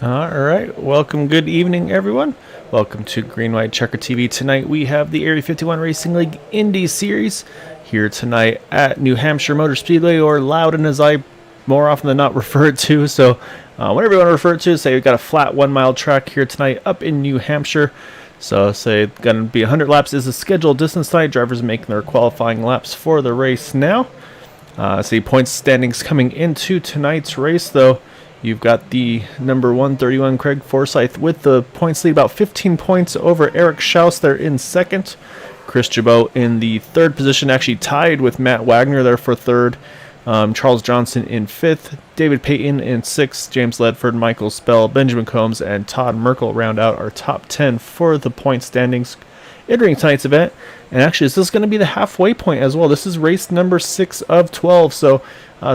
All right, welcome, good evening, everyone. Welcome to Green White Checker TV. Tonight we have the Area 51 Racing League Indy Series here tonight at New Hampshire Motor Speedway, or Loudon as I more often than not refer to. So whatever you want to refer to, say we've got a flat 1 mile track here tonight up in New Hampshire. So say it's going to be 100 laps is the scheduled distance tonight. Drivers making their qualifying laps for the race now. See points standings coming into tonight's race, though. You've got the number 131 Craig Forsyth with the points lead, about 15 points over Eric Schaus there in second. Chris Jabot in the third position, actually tied with Matt Wagner there for third. Charles Johnson in fifth. David Payton in sixth. James Ledford, Michael Spell, Benjamin Combs, and Todd Merkel round out our top 10 for the point standings entering tonight's event. And actually, this is going to be the halfway point as well. This is race number 6 of 12. So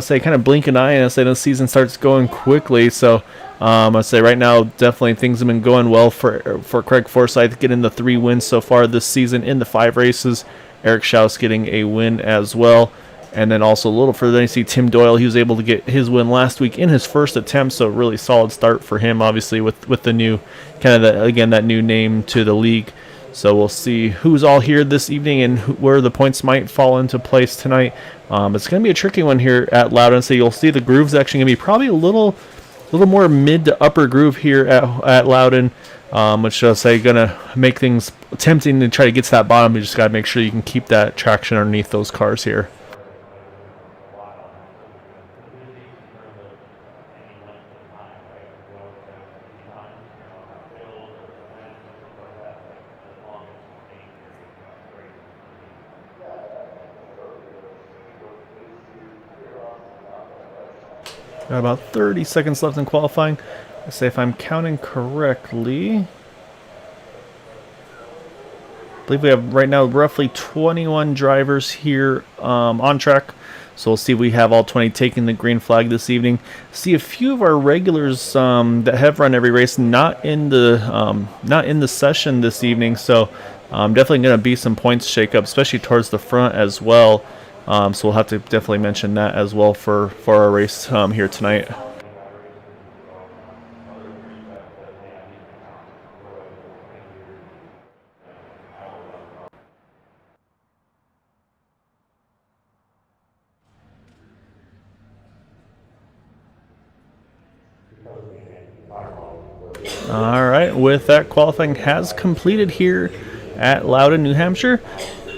say kind of blink an eye and I say the season starts going quickly. So I say right now, definitely things have been going well for Craig Forsyth, getting the 3 wins so far this season in the 5 races. Eric Schaus getting a win as well. And then also a little further, you see Tim Doyle. He was able to get his win last week in his first attempt, so really solid start for him, obviously, with the new, kind of, again, that new name to the league. So we'll see who's all here this evening and where the points might fall into place tonight. It's going to be a tricky one here at Loudon. So you'll see the groove's actually going to be probably a little more mid to upper groove here at Loudon, which I'll say going to make things tempting to try to get to that bottom. You just got to make sure you can keep that traction underneath those cars here. Got about 30 seconds left in qualifying. I say if I'm counting correctly, I believe we have right now roughly 21 drivers here on track. So we'll see if we have all 20 taking the green flag this evening. See a few of our regulars that have run every race not in the session this evening. So definitely going to be some points shake up, especially towards the front as well. So we'll have to definitely mention that as well for our race here tonight. All right, with that, qualifying has completed here at Loudon, New Hampshire.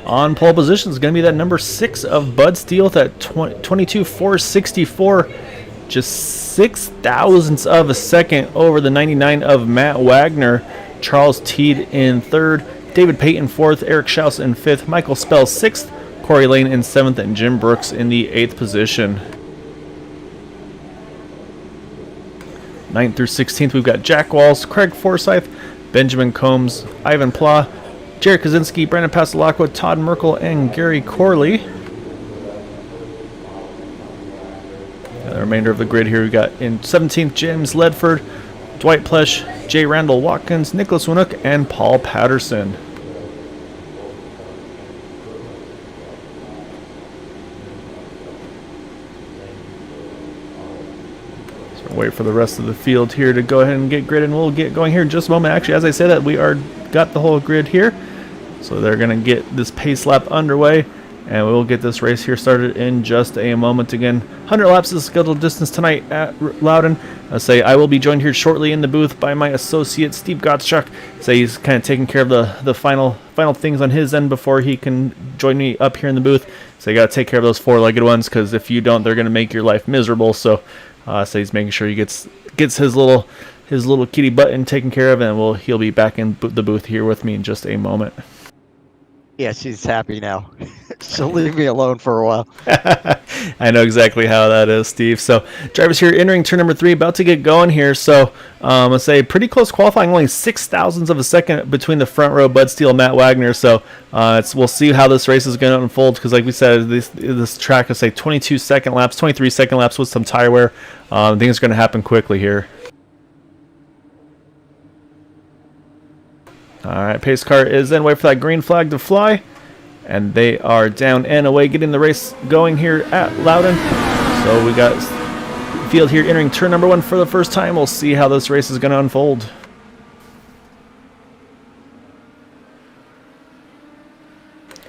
On pole position is going to be that number 6 of Bud Steele with that 22.464, just 6 thousandths of a second over the 99 of Matt Wagner. Charles Teed in third, David Payton fourth, Eric Schaus in fifth, Michael Spell sixth, Corey Lane in seventh, and Jim Brooks in the 8th position. 9th through 16th, we've got Jack Walls, Craig Forsyth, Benjamin Combs, Ivan Pla, Jared Kaczynski, Brandon Pastelacqua, Todd Merkel, and Gary Corley. The remainder of the grid here, we got in 17th, James Ledford, Dwight Plesh, Jay Randall Watkins, Nicholas Winook, and Paul Patterson. So wait for the rest of the field here to go ahead and get grid, and we'll get going here in just a moment. Actually, as I say that, we are got the whole grid here. So they're going to get this pace lap underway, and we'll get this race here started in just a moment. Again, 100 laps is the scheduled distance tonight at Loudon. I will be joined here shortly in the booth by my associate, Steve Gottschalk. He's kind of taking care of the final things on his end before he can join me up here in the booth. So you got to take care of those 4-legged ones, because if you don't, they're going to make your life miserable. So he's making sure he gets his little kitty button taken care of, and he'll be back in the booth here with me in just a moment. Yeah, she's happy now. She'll leave me alone for a while. I know exactly how that is, Steve. So drivers here entering turn number 3, about to get going here. So let's say pretty close qualifying, only 6 thousandths of a second between the front row, Bud Steele, Matt Wagner. So we'll see how this race is going to unfold, because like we said, this track is 22 second laps, 23 second laps with some tire wear. Things are going to happen quickly here. All right, pace car is in. Wait for that green flag to fly. And they are down and away, getting the race going here at Loudon. So we got field here, entering turn number 1 for the first time. We'll see how this race is going to unfold.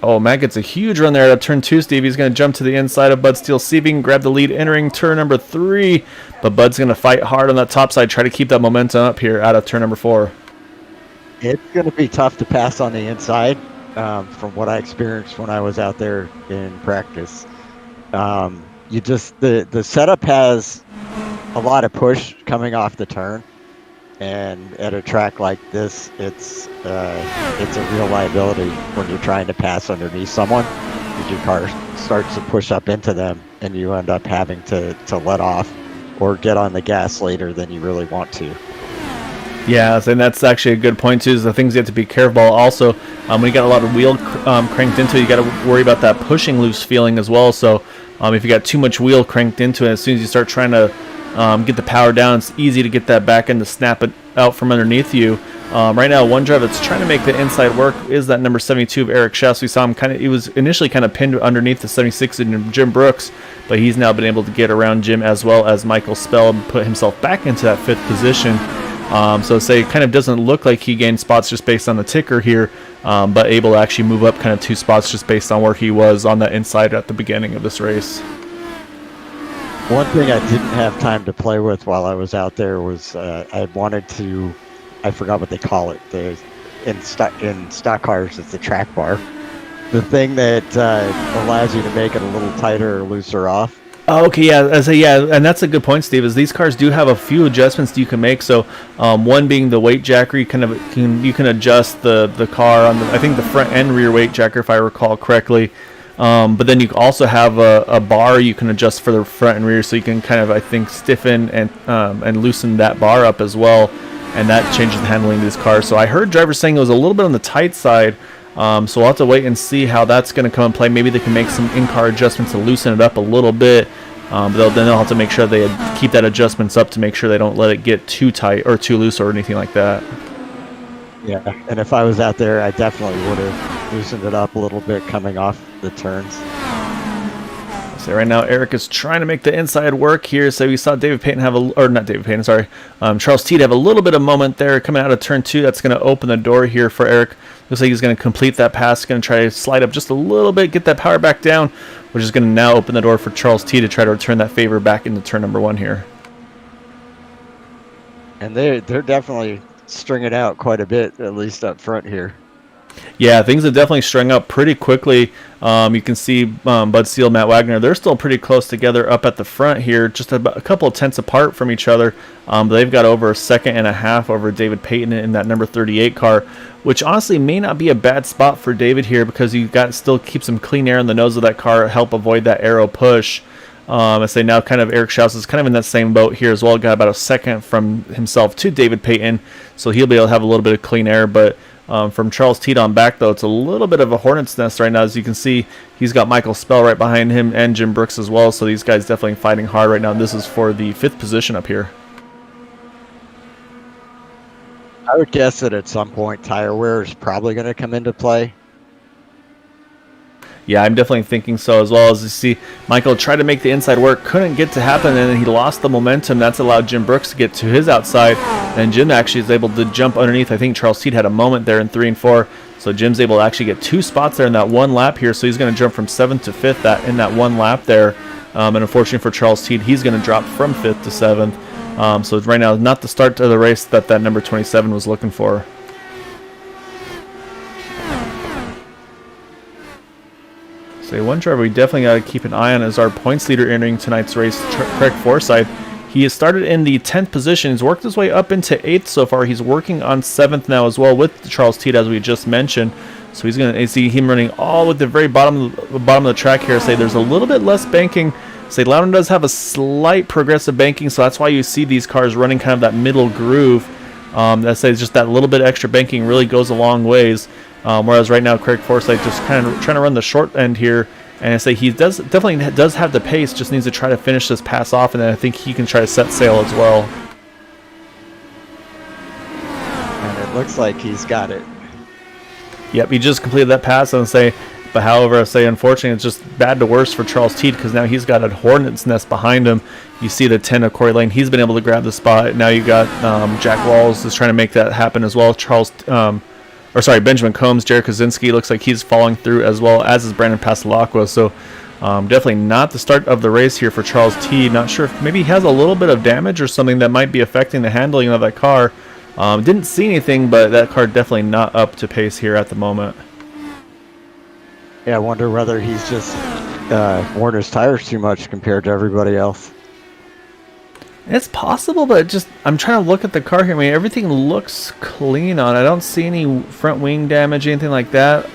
Oh, Matt gets a huge run there at turn 2, Steve. He's going to jump to the inside of Bud Steele, see if he can grab the lead entering turn number 3. But Bud's going to fight hard on that top side, try to keep that momentum up here out of turn number 4. It's going to be tough to pass on the inside, from what I experienced when I was out there in practice. The setup has a lot of push coming off the turn, and at a track like this, it's a real liability when you're trying to pass underneath someone, because your car starts to push up into them, and you end up having to let off or get on the gas later than you really want to. Yeah, and that's actually a good point too. Is the things you have to be careful. Also, when you got a lot of wheel cranked into it, you got to worry about that pushing loose feeling as well. So, if you got too much wheel cranked into it, as soon as you start trying to get the power down, it's easy to get that back end to snap it out from underneath you. Right now, one driver that's trying to make the inside work is that number 72 of Eric Schaus. We saw him he was initially kind of pinned underneath the 76 in Jim Brooks, but he's now been able to get around Jim as well as Michael Spell and put himself back into that 5th position. So say it kind of doesn't look like he gained spots just based on the ticker here, but able to actually move up kind of 2 spots just based on where he was on that inside at the beginning of this race. One thing I didn't have time to play with while I was out there was I wanted to, I forgot what they call it, in stock cars it's the track bar, the thing that allows you to make it a little tighter or looser off. Oh, okay, yeah, and that's a good point, Steve. Is these cars do have a few adjustments that you can make. So, one being the weight jacker, you can adjust the car on I think the front and rear weight jacker, if I recall correctly. But then you also have a bar you can adjust for the front and rear, so you can kind of, I think, stiffen and loosen that bar up as well, and that changes the handling of this car. So I heard drivers saying it was a little bit on the tight side. So we'll have to wait and see how that's going to come and play. Maybe they can make some in-car adjustments to loosen it up a little bit. But then they'll have to make sure they keep that adjustments up to make sure they don't let it get too tight or too loose or anything like that. Yeah, and if I was out there, I definitely would have loosened it up a little bit coming off the turns. So right now, Eric is trying to make the inside work here. So we saw David Payton Charles Teed have a little bit of moment there coming out of turn 2. That's going to open the door here for Eric. Looks like he's going to complete that pass. Going to try to slide up just a little bit, get that power back down, which is going to now open the door for Charles Teed to try to return that favor back into turn number 1 here. And they're definitely stringing out quite a bit, at least up front here. Yeah, things have definitely strung up pretty quickly. You can see Bud Steele, Matt Wagner, they're still pretty close together up at the front here, just about a couple of tenths apart from each other. But they've got over a second and a half over David Payton in that number 38 car, which honestly may not be a bad spot for David here, because you got still keep some clean air in the nose of that car, help avoid that aero push. I say now kind of Eric Schaus is kind of in that same boat here as well. Got about a second from himself to David Payton, so he'll be able to have a little bit of clean air. But from Charles Teed on back, though, it's a little bit of a hornet's nest right now. As you can see, he's got Michael Spell right behind him and Jim Brooks as well. So these guys definitely fighting hard right now. This is for the 5th position up here. I would guess that at some point tire wear is probably going to come into play. Yeah, I'm definitely thinking so as well. As you see, Michael tried to make the inside work, couldn't get to happen, and then he lost the momentum. That's allowed Jim Brooks to get to his outside, and Jim actually is able to jump underneath. I think Charles Teed had a moment there in 3 and 4, so Jim's able to actually get 2 spots there in that one lap here, so he's going to jump from 7th to 5th in that one lap there. And unfortunately for Charles Teed, he's going to drop from 5th to 7th. So right now, not the start to the race that number 27 was looking for. So one driver we definitely got to keep an eye on is our points leader entering tonight's race, Craig Forsyth. He has started in the 10th position. He's worked his way up into 8th so far. He's working on 7th now as well with Charles Teed, as we just mentioned. So he's going to see him running all with the very bottom of the track here. Say there's a little bit less banking. Say Loudon does have a slight progressive banking, so that's why you see these cars running kind of that middle groove. That says just that little bit extra banking really goes a long ways. Whereas right now, Craig Forsyth just kind of trying to run the short end here. And I say he definitely does have the pace, just needs to try to finish this pass off, and then I think he can try to set sail as well. And it looks like he's got it. Yep, he just completed that pass, and say But however, I say unfortunately, it's just bad to worse for Charles Teed because now he's got a hornet's nest behind him. You see the 10 of Corey Lane. He's been able to grab the spot. Now you got Jack Walls is trying to make that happen as well. Benjamin Combs, Jared Kaczynski looks like he's falling through as well, as is Brandon Pasalacqua. So definitely not the start of the race here for Charles Teed. Not sure if maybe he has a little bit of damage or something that might be affecting the handling of that car. Didn't see anything, but that car definitely not up to pace here at the moment. Yeah, I wonder whether he's just worn his tires too much compared to everybody else. It's possible, but just I'm trying to look at the car here. I mean, everything looks clean on it. I don't see any front wing damage, anything like that.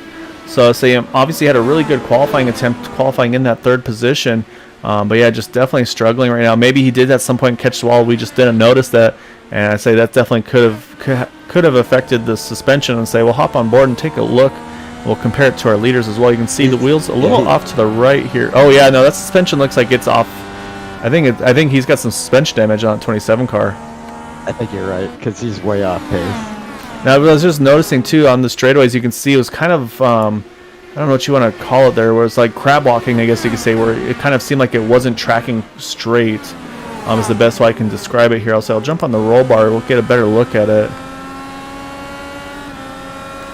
So I say obviously had a really good qualifying attempt, qualifying in that third position. But yeah, just definitely struggling right now. Maybe he did at some point catch the wall. We just didn't notice that. And I say that definitely could have affected the suspension. And say we'll hop on board and take a look. We'll compare it to our leaders as well. You can see the wheels a little off to the right here. Oh yeah, no, that suspension looks like it's off. I think he's got some suspension damage on the 27 car. I think you're right, because he's way off pace. Now, I was just noticing too on the straightaways, you can see it was kind of I don't know what you want to call it there, where it's like crab walking, I guess you could say, where it kind of seemed like it wasn't tracking straight. Is the best way I can describe it here. I'll jump on the roll bar. We'll get a better look at it.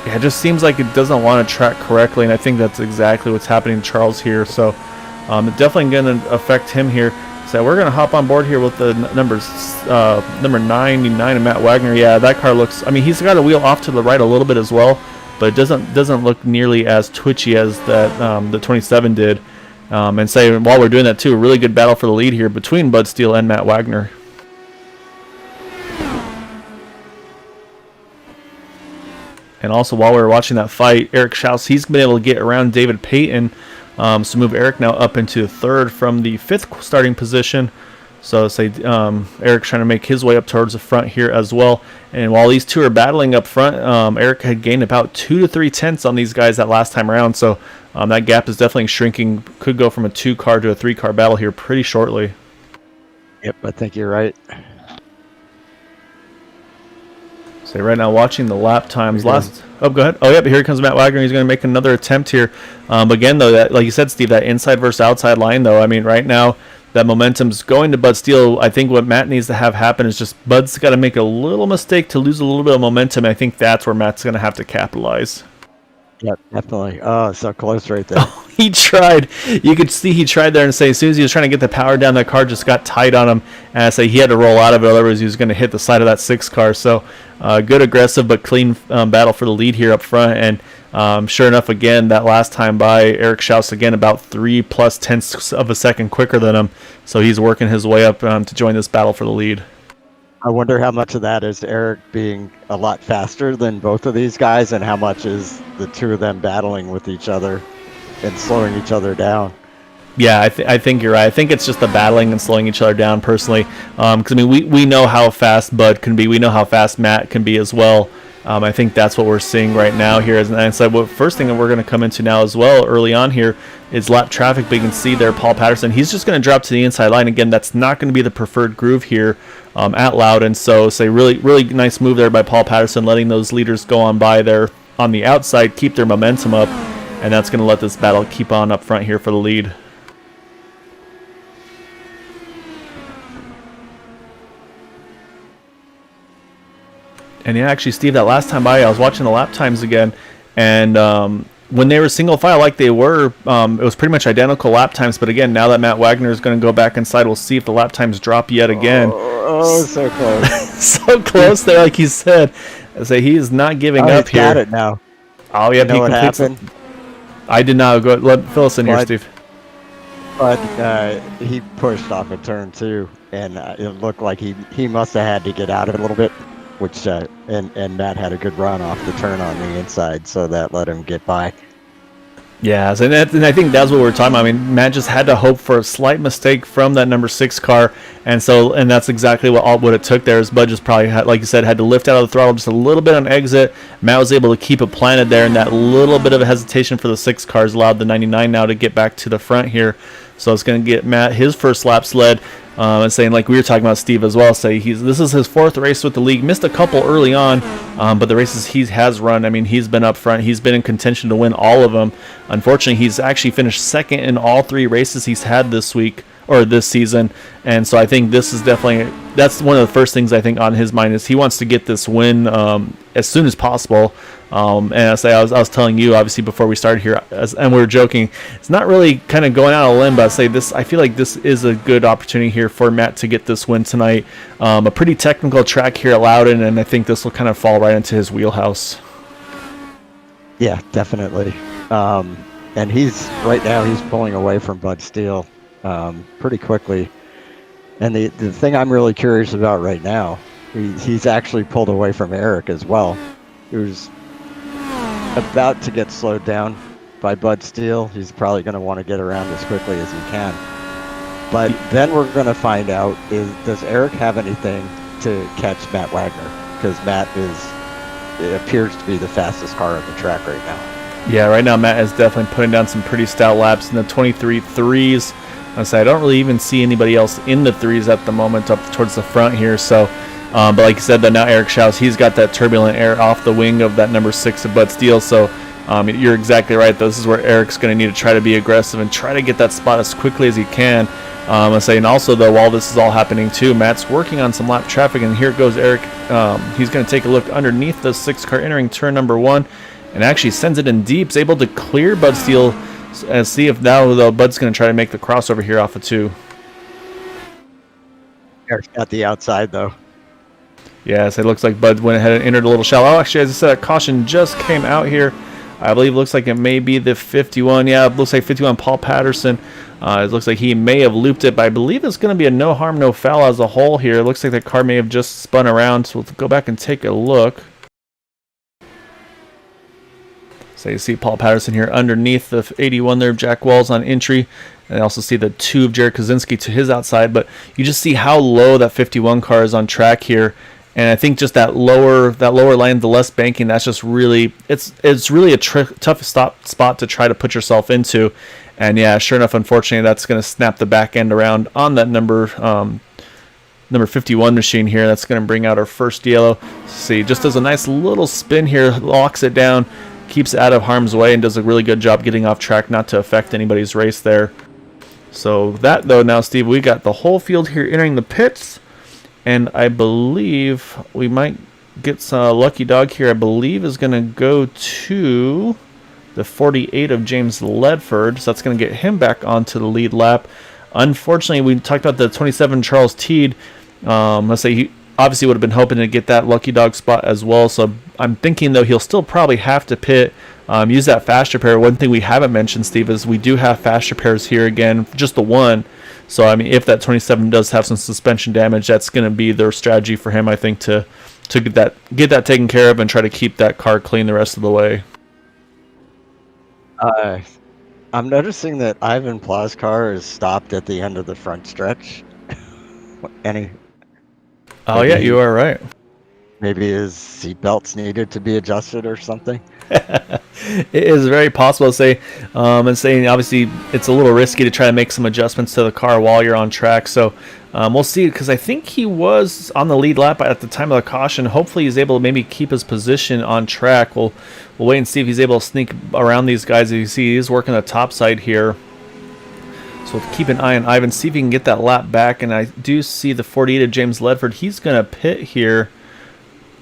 Yeah, it just seems like it doesn't want to track correctly, and I think that's exactly what's happening to Charles here. So it's definitely going to affect him here. So we're going to hop on board here with the number 99 and Matt Wagner. Yeah, that car looks, I mean, he's got a wheel off to the right a little bit as well, but it doesn't look nearly as twitchy as that the 27 did. And say while we're doing that too, a really good battle for the lead here between Bud Steele and Matt Wagner. And also while we were watching that fight, Eric Schaus, he's been able to get around David Payton. So move Eric now up into third from the fifth starting position. So say Eric trying to make his way up towards the front here as well. And while these two are battling up front, Eric had gained about 2 to 3 tenths on these guys that last time around. So that gap is definitely shrinking. Could go from a 2-car to a 3-car battle here pretty shortly. Yep, I think you're right. So right now watching the lap times last. Oh, go ahead. Oh, yeah, but here comes Matt Wagner. He's going to make another attempt here. Again, though, that, like you said, Steve, that inside versus outside line, though, I mean, right now that momentum's going to Bud Steele. I think what Matt needs to have happen is just Bud's got to make a little mistake to lose a little bit of momentum. I think that's where Matt's going to have to capitalize. Yeah, definitely. Oh, so close right there. He tried. You could see he tried there, and say as soon as he was trying to get the power down, that car just got tight on him. And I say he had to roll out of it, otherwise he was going to hit the side of that 6 car. So good aggressive but clean battle for the lead here up front. And sure enough, again, that last time by, Eric Schaus again about 3+ tenths of a second quicker than him. So he's working his way up to join this battle for the lead. I wonder how much of that is Eric being a lot faster than both of these guys, and how much is the two of them battling with each other and slowing each other down. Yeah, I think you're right. I think it's just the battling and slowing each other down personally. Because I mean, we know how fast Bud can be. We know how fast Matt can be as well. I think that's what we're seeing right now here. And so, what first thing that we're going to come into now as well early on here is lap traffic. But you can see there, Paul Patterson. He's just going to drop to the inside line again. That's not going to be the preferred groove here at Loudon. So, say really nice move there by Paul Patterson, letting those leaders go on by there on the outside, keep their momentum up, and that's going to let this battle keep on up front here for the lead. And yeah, actually, Steve, that last time I was watching the lap times again, and when they were single file like they were, it was pretty much identical lap times. But again, now that Matt Wagner is going to go back inside, we'll see if the lap times drop yet again. Oh, so close. So close there, like you said. I say he is not giving up here. Got it now. Oh, yeah, you know what happened? I did not. Fill us in here, Steve. But he pushed off a turn too, and it looked like he must have had to get out of it a little bit. Which and Matt had a good run off the turn on the inside, so that let him get by. Yeah, and I think that's what we're talking about. I mean, Matt just had to hope for a slight mistake from that number 6 car, and that's exactly what it took there. Is Bud just probably had, like you said, had to lift out of the throttle just a little bit on exit. Matt was able to keep it planted there, and that little bit of a hesitation for the 6 cars allowed the 99 now to get back to the front here. So it's going to get Matt his first laps led. And saying, like we were talking about Steve as well, say this is his 4th race with the league. Missed a couple early on, but the races he has run, I mean, he's been up front. He's been in contention to win all of them. Unfortunately, he's actually finished 2nd in all 3 races he's had this week or this season. And so I think this is definitely, that's one of the first things I think on his mind is he wants to get this win as soon as possible. And I was telling you obviously before we started here, and we were joking, it's not really kind of going out on a limb, but I feel like this is a good opportunity here for Matt to get this win tonight. A pretty technical track here at Loudon, and I think this will kind of fall right into his wheelhouse. Yeah, definitely. And right now he's pulling away from Bud Steele pretty quickly. And the thing I'm really curious about right now, he's actually pulled away from Eric as well, who's about to get slowed down by Bud Steele. He's probably going to want to get around as quickly as he can. But then we're going to find out, does Eric have anything to catch Matt Wagner? Because Matt it appears to be the fastest car on the track right now. Yeah, right now Matt is definitely putting down some pretty stout laps in the 23 threes. I don't really even see anybody else in the threes at the moment up towards the front here. So, but like you said, now Eric Schaus, he's got that turbulent air off the wing of that number 6 of Bud Steele. So you're exactly right. This is where Eric's going to need to try to be aggressive and try to get that spot as quickly as he can. And also, though, while this is all happening too, Matt's working on some lap traffic, and here goes Eric. He's going to take a look underneath the 6 car entering turn number 1 and actually sends it in deep. Is able to clear Bud Steele. And see if now, though, Bud's going to try to make the crossover here off of 2. Eric's got the outside, though. Yes, it looks like Bud went ahead and entered a little shallow. Oh, actually, as I said, a caution just came out here. I believe it looks like it may be the 51. Yeah, it looks like 51 Paul Patterson. It looks like he may have looped it, but I believe it's going to be a no harm, no foul as a whole here. It looks like the car may have just spun around, so we'll go back and take a look. So you see Paul Patterson here underneath the 81 there of Jack Wells on entry. And I also see the 2 of Jared Kaczynski to his outside. But you just see how low that 51 car is on track here. And I think just that lower line, the less banking, that's just really, it's really a tough spot to try to put yourself into. And yeah, sure enough, unfortunately, that's going to snap the back end around on that number 51 machine here. That's going to bring out our first yellow. See, just does a nice little spin here, locks it down, keeps it out of harm's way, and does a really good job getting off track not to affect anybody's race there. So that, though, now, Steve, we got the whole field here entering the pits, and I believe we might get some lucky dog here. I believe is going to go to the 48 of James Ledford, so that's going to get him back onto the lead lap. Unfortunately, we talked about the 27 Charles Teed. Let's say he obviously would have been hoping to get that lucky dog spot as well. So I'm thinking, though, he'll still probably have to pit, use that fast repair. One thing we haven't mentioned, Steve, is we do have fast repairs here again, just the one. So, I mean, if that 27 does have some suspension damage, that's going to be their strategy for him, I think, to get that taken care of and try to keep that car clean the rest of the way. I'm noticing that Ivan Plah's car is stopped at the end of the front stretch. Oh, yeah, you are right. Maybe his seatbelts needed to be adjusted or something. It is very possible to say, and saying obviously it's a little risky to try to make some adjustments to the car while you're on track. So we'll see, because I think he was on the lead lap at the time of the caution. Hopefully he's able to maybe keep his position on track. We'll wait and see if he's able to sneak around these guys. As you see, he's working the top side here. So we'll keep an eye on Ivan, see if he can get that lap back. And I do see the 48 of James Ledford. He's going to pit here.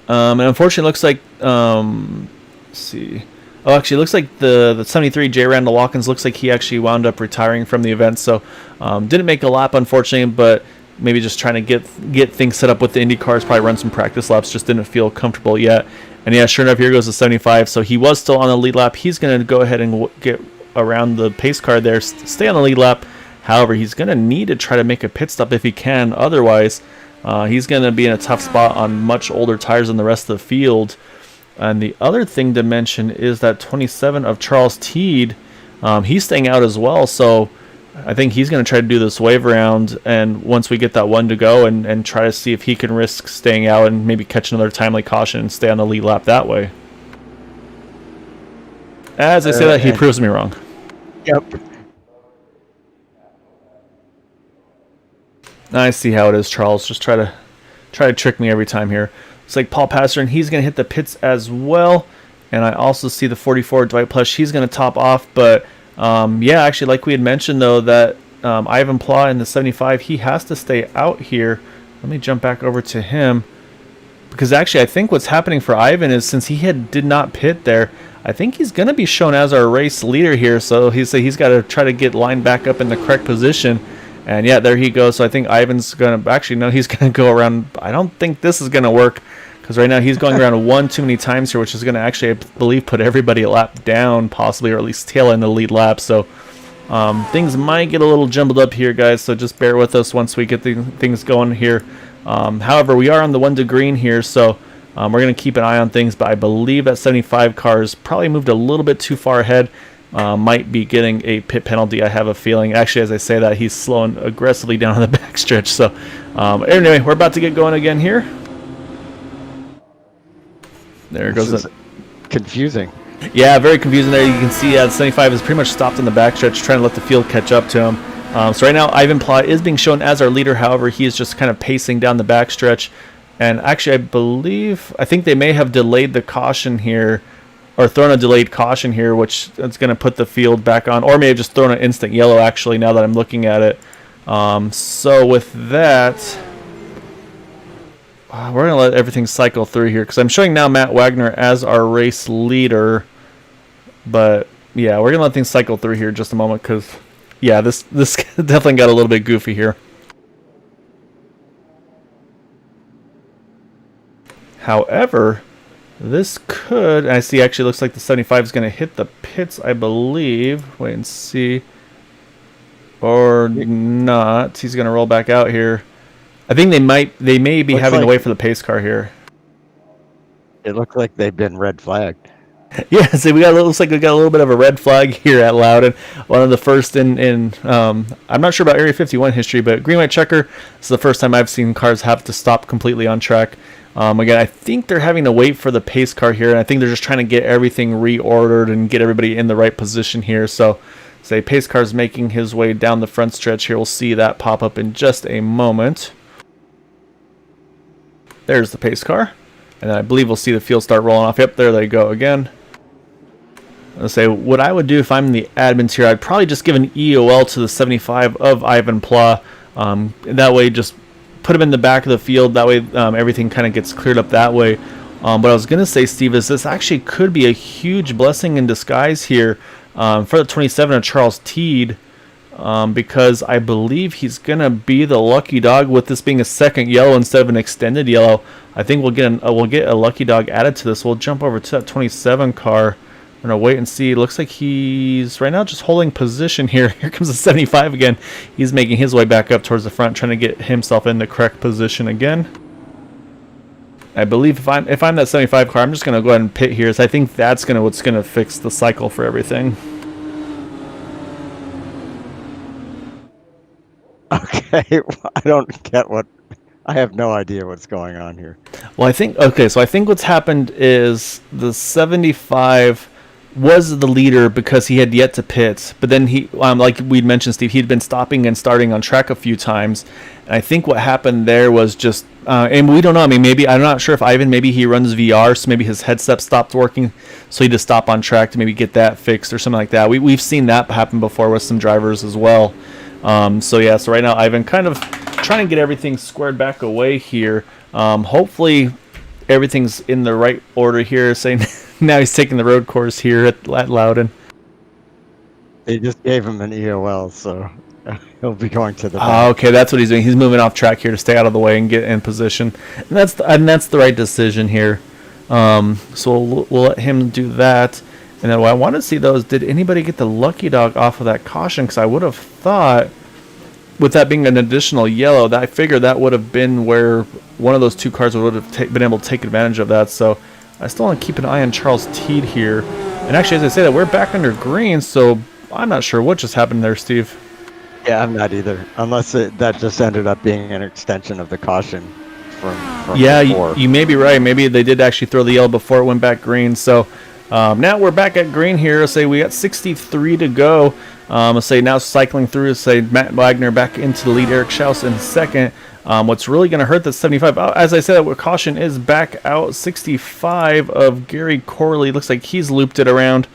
And unfortunately, it looks like, let's see. Oh, actually, it looks like the 73 J. Randall Watkins looks like he actually wound up retiring from the event. So didn't make a lap, unfortunately, but maybe just trying to get things set up with the Indy cars, probably run some practice laps, just didn't feel comfortable yet. And yeah, sure enough, here goes the 75. So he was still on the lead lap. He's going to go ahead and get around the pace car there, stay on the lead lap. However, he's going to need to try to make a pit stop if he can. Otherwise, he's going to be in a tough spot on much older tires than the rest of the field. And the other thing to mention is that 27 of Charles Teed, he's staying out as well. So I think he's going to try to do this wave around, and once we get that one to go, and try to see if he can risk staying out and maybe catch another timely caution and stay on the lead lap that way. As I say that, he proves me wrong. Yep. I see how it is, Charles. Just try to trick me every time here. It's like Paul Passer, and he's going to hit the pits as well. And I also see the 44 Dwight Plush. He's going to top off. But, yeah, actually, like we had mentioned, though, that Ivan Pla in the 75, he has to stay out here. Let me jump back over to him. Because, actually, I think what's happening for Ivan is since he did not pit there, I think he's going to be shown as our race leader here. So he's got to try to get lined back up in the correct position. And, yeah, there he goes. So I think Ivan's going to – actually, no, he's going to go around – I don't think this is going to work. Because right now he's going around one too many times here, which is going to actually, I believe, put everybody a lap down, possibly, or at least tail in the lead lap. So things might get a little jumbled up here, guys. So just bear with us once we get things going here. However, we are on the 1 to green here, so we're going to keep an eye on things. But I believe that 75 car is probably moved a little bit too far ahead. Might be getting a pit penalty, I have a feeling. Actually, as I say that, he's slowing aggressively down on the backstretch. So anyway, we're about to get going again here. There goes it. Confusing. Yeah, very confusing there. You can see the 75 is pretty much stopped in the backstretch, trying to let the field catch up to him. So right now, Ivan Pla is being shown as our leader. However, he is just kind of pacing down the backstretch. And actually, I think they may have delayed the caution here, or thrown a delayed caution here, which is going to put the field back on, or may have just thrown an instant yellow, actually, now that I'm looking at it. So with that, we're going to let everything cycle through here, because I'm showing now Matt Wagner as our race leader. But, yeah, we're going to let things cycle through here just a moment, because, yeah, this definitely got a little bit goofy here. However, this could, I see actually looks like the 75 is going to hit the pits, I believe. Wait and see. Or not. He's going to roll back out here. I think they may be having to wait for the pace car here. It looks like they've been red flagged. Yeah, so looks like we got a little bit of a red flag here at Loudon. One of the first in I'm not sure about Area 51 history, but Green White Checker, this is the first time I've seen cars have to stop completely on track. Again, I think they're having to wait for the pace car here, and I think they're just trying to get everything reordered and get everybody in the right position here. So, say pace car's making his way down the front stretch here. We'll see that pop up in just a moment. There's the pace car. And then I believe we'll see the field start rolling off. Yep, there they go again. Let's say what I would do if I'm the admins here, I'd probably just give an EOL to the 75 of Ivan Pla. That way, just put him in the back of the field. That way, everything kind of gets cleared up that way. What I was going to say, Steve, is this actually could be a huge blessing in disguise here for the 27 of Charles Teed. Because I believe he's going to be the lucky dog with this being a second yellow instead of an extended yellow. I think we'll get a lucky dog added to this. We'll jump over to that 27 car. I'm going to wait and see. Looks like he's right now just holding position here. Here comes the 75 again. He's making his way back up towards the front, trying to get himself in the correct position again. I believe if I'm that 75 car, I'm just going to go ahead and pit here. So I think that's what's going to fix the cycle for everything. Okay, I don't get I have no idea what's going on here. Well, I think what's happened is the 75 was the leader because he had yet to pit, but then he, like we'd mentioned, Steve, he'd been stopping and starting on track a few times, and I think what happened there was just, and we don't know, I mean, maybe, I'm not sure if Ivan, maybe he runs VR, so maybe his headset stopped working, so he just stopped on track to maybe get that fixed or something like that. We've seen that happen before with some drivers as well. So right now Ivan kind of trying to get everything squared back away here. Hopefully everything's in the right order here. Saying now he's taking the road course here at Loudon. They just gave him an EOL, so he'll be going to the back. Oh, okay, that's what he's doing. He's moving off track here to stay out of the way and get in position. And that's the right decision here. So we'll let him do that. And then what I want to see, though, is did anybody get the lucky dog off of that caution? Because I would have thought, with that being an additional yellow, that I figured that would have been where one of those two cars would have been able to take advantage of that. So I still want to keep an eye on Charles Teed here. And actually, as I say that, we're back under green, so I'm not sure what just happened there, Steve. Yeah, I'm not either. Unless that just ended up being an extension of the caution from yeah, before. you may be right. Maybe they did actually throw the yellow before it went back green. So Now we're back at green here. Let's say we got 63 to go. Let's say now cycling through. Let's say Matt Wagner back into the lead. Eric Schaus in second. What's really going to hurt that 75? As I said, caution is back out. 65 of Gary Corley. Looks like he's looped it around.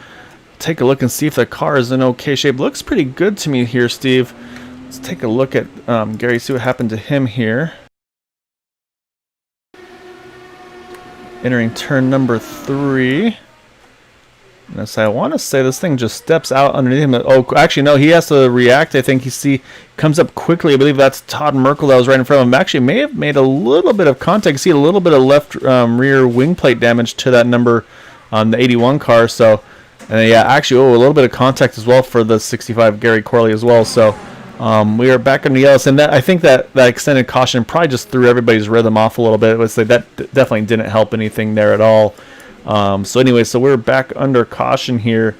Take a look and see if the car is in okay shape. Looks pretty good to me here, Steve. Let's take a look at Gary, see what happened to him here. Entering turn number 3. I want to say this thing just steps out underneath him. Oh, actually, no, he has to react. I think comes up quickly. I believe that's Todd Merkel that was right in front of him. Actually, may have made a little bit of contact. See a little bit of left rear wing plate damage to that number on the 81 car. So, yeah, actually, a little bit of contact as well for the 65 Gary Corley as well. So, we are back on the yellows, and I think that extended caution probably just threw everybody's rhythm off a little bit. It was like that definitely didn't help anything there at all. So anyway, so we're back under caution here,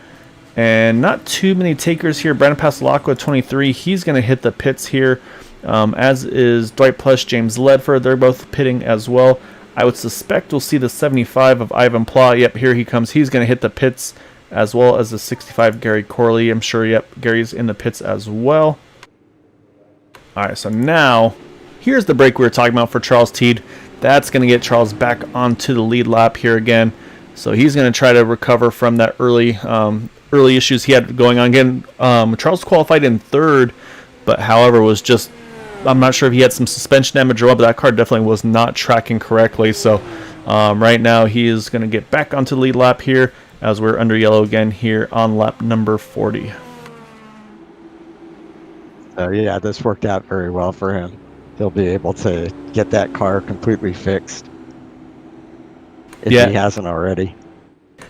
and not too many takers here. Brandon Pasalacqua, 23, he's going to hit the pits here, as is Dwight Plush, James Ledford. They're both pitting as well. I would suspect we'll see the 75 of Ivan Pla. Yep, here he comes. He's going to hit the pits, as well as the 65 Gary Corley. I'm sure, yep, Gary's in the pits as well. All right, so now here's the break we were talking about for Charles Teed. That's going to get Charles back onto the lead lap here again. So he's going to try to recover from that early issues he had going on. Again, Charles qualified in 3rd, but however was just, I'm not sure if he had some suspension damage or what, but that car definitely was not tracking correctly. So right now he is going to get back onto the lead lap here as we're under yellow again here on lap number 40. Yeah, this worked out very well for him. He'll be able to get that car completely fixed if he hasn't already.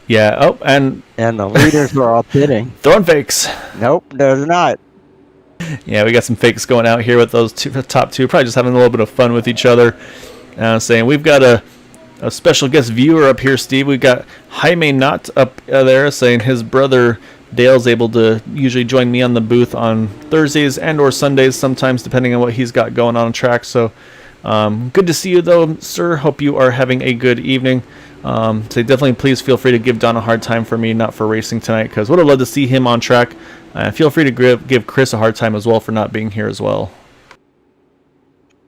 Yeah. Oh, and the leaders are all pitting. Throwing fakes. Nope, no, they're not. Yeah, we got some fakes going out here with those top two. Probably just having a little bit of fun with each other. Saying we've got a special guest viewer up here, Steve. We've got Jaime Knott up there saying his brother Dale's able to usually join me on the booth on Thursdays and or Sundays sometimes, depending on what he's got going on track. So good to see you, though, sir. Hope you are having a good evening. So definitely please feel free to give Don a hard time for me not for racing tonight, because would have loved to see him on track. Feel free to give Chris a hard time as well for not being here as well.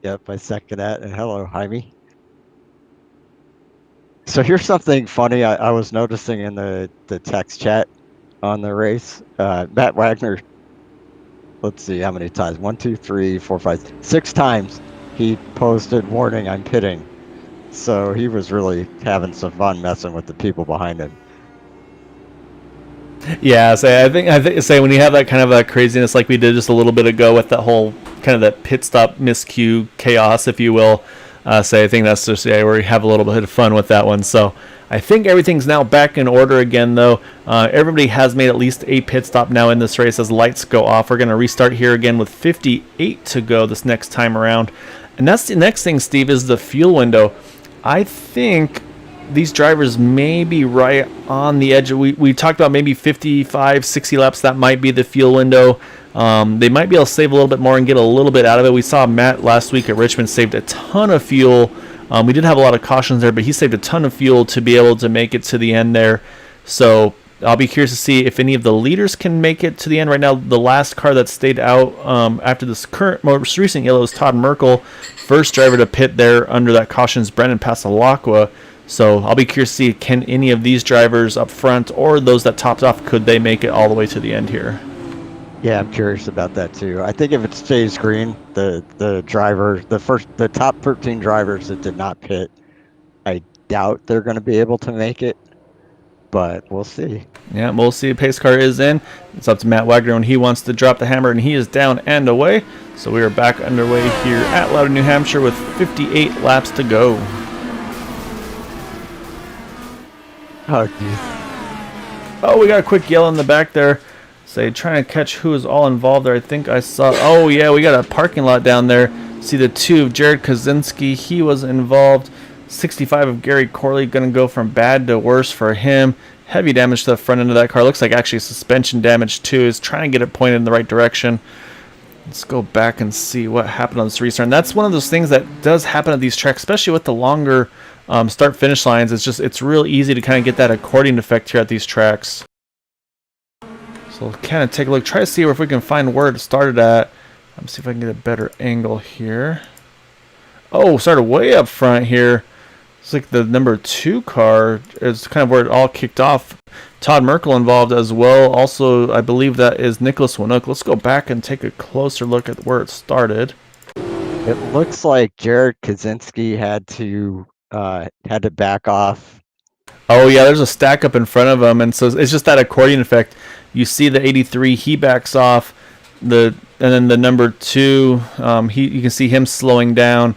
Yep, I second that. And hello, Jaime. So here's something funny I was noticing in the text chat on the race. Matt Wagner, let's see how many times. 1, 2, 3, 4, 5, 6 times he posted warning I'm pitting. So he was really having some fun messing with the people behind him. Yeah, so I think when you have that kind of craziness like we did just a little bit ago with that whole kind of that pit stop miscue chaos, if you will, I think that's just where we have a little bit of fun with that one. So I think everything's now back in order again, though. Everybody has made at least a pit stop now in this race as lights go off. We're going to restart here again with 58 to go this next time around. And that's the next thing, Steve, is the fuel window. I think these drivers may be right on the edge. We talked about maybe 55, 60 laps. That might be the fuel window. They might be able to save a little bit more and get a little bit out of it. We saw Matt last week at Richmond saved a ton of fuel. We did have a lot of cautions there, but he saved a ton of fuel to be able to make it to the end there. So I'll be curious to see if any of the leaders can make it to the end. Right now, the last car that stayed out after this most recent yellow is Todd Merkel. First driver to pit there under that caution is Brendan Pasalacqua. So I'll be curious to see, can any of these drivers up front or those that topped off, could they make it all the way to the end here? Yeah, I'm curious about that too. I think if it stays green, the top 13 drivers that did not pit, I doubt they're going to be able to make it, but we'll see. Yeah, we'll see. Pace car is in. It's up to Matt Wagner when he wants to drop the hammer, and he is down and away. So we are back underway here at Loudon, New Hampshire with 58 laps to go. Oh, geez. Oh, we got a quick yell in the back there. Trying to catch who is all involved there. I think I saw. Oh, yeah, we got a parking lot down there. See the 2 of Jared Kaczynski. He was involved. 65 of Gary Corley. Going to go from bad to worse for him. Heavy damage to the front end of that car. Looks like actually suspension damage, too. Is trying to get it pointed in the right direction. Let's go back and see what happened on this restart. And that's one of those things that does happen at these tracks, especially with the longer start finish lines. It's real easy to kind of get that accordion effect here at these tracks. So we'll kind of take a look, try to see if we can find where it started at. Let me see if I can get a better angle here. Oh, started way up front here. It's like the number 2 car is kind of where it all kicked off. Todd Merkel involved as well. Also, I believe that is Nicholas Winook. Let's go back and take a closer look at where it started. It looks like Jared Kaczynski had to back off. Oh yeah, there's a stack up in front of him, and so it's just that accordion effect. You see the 83, he backs off, and then the number 2, you can see him slowing down.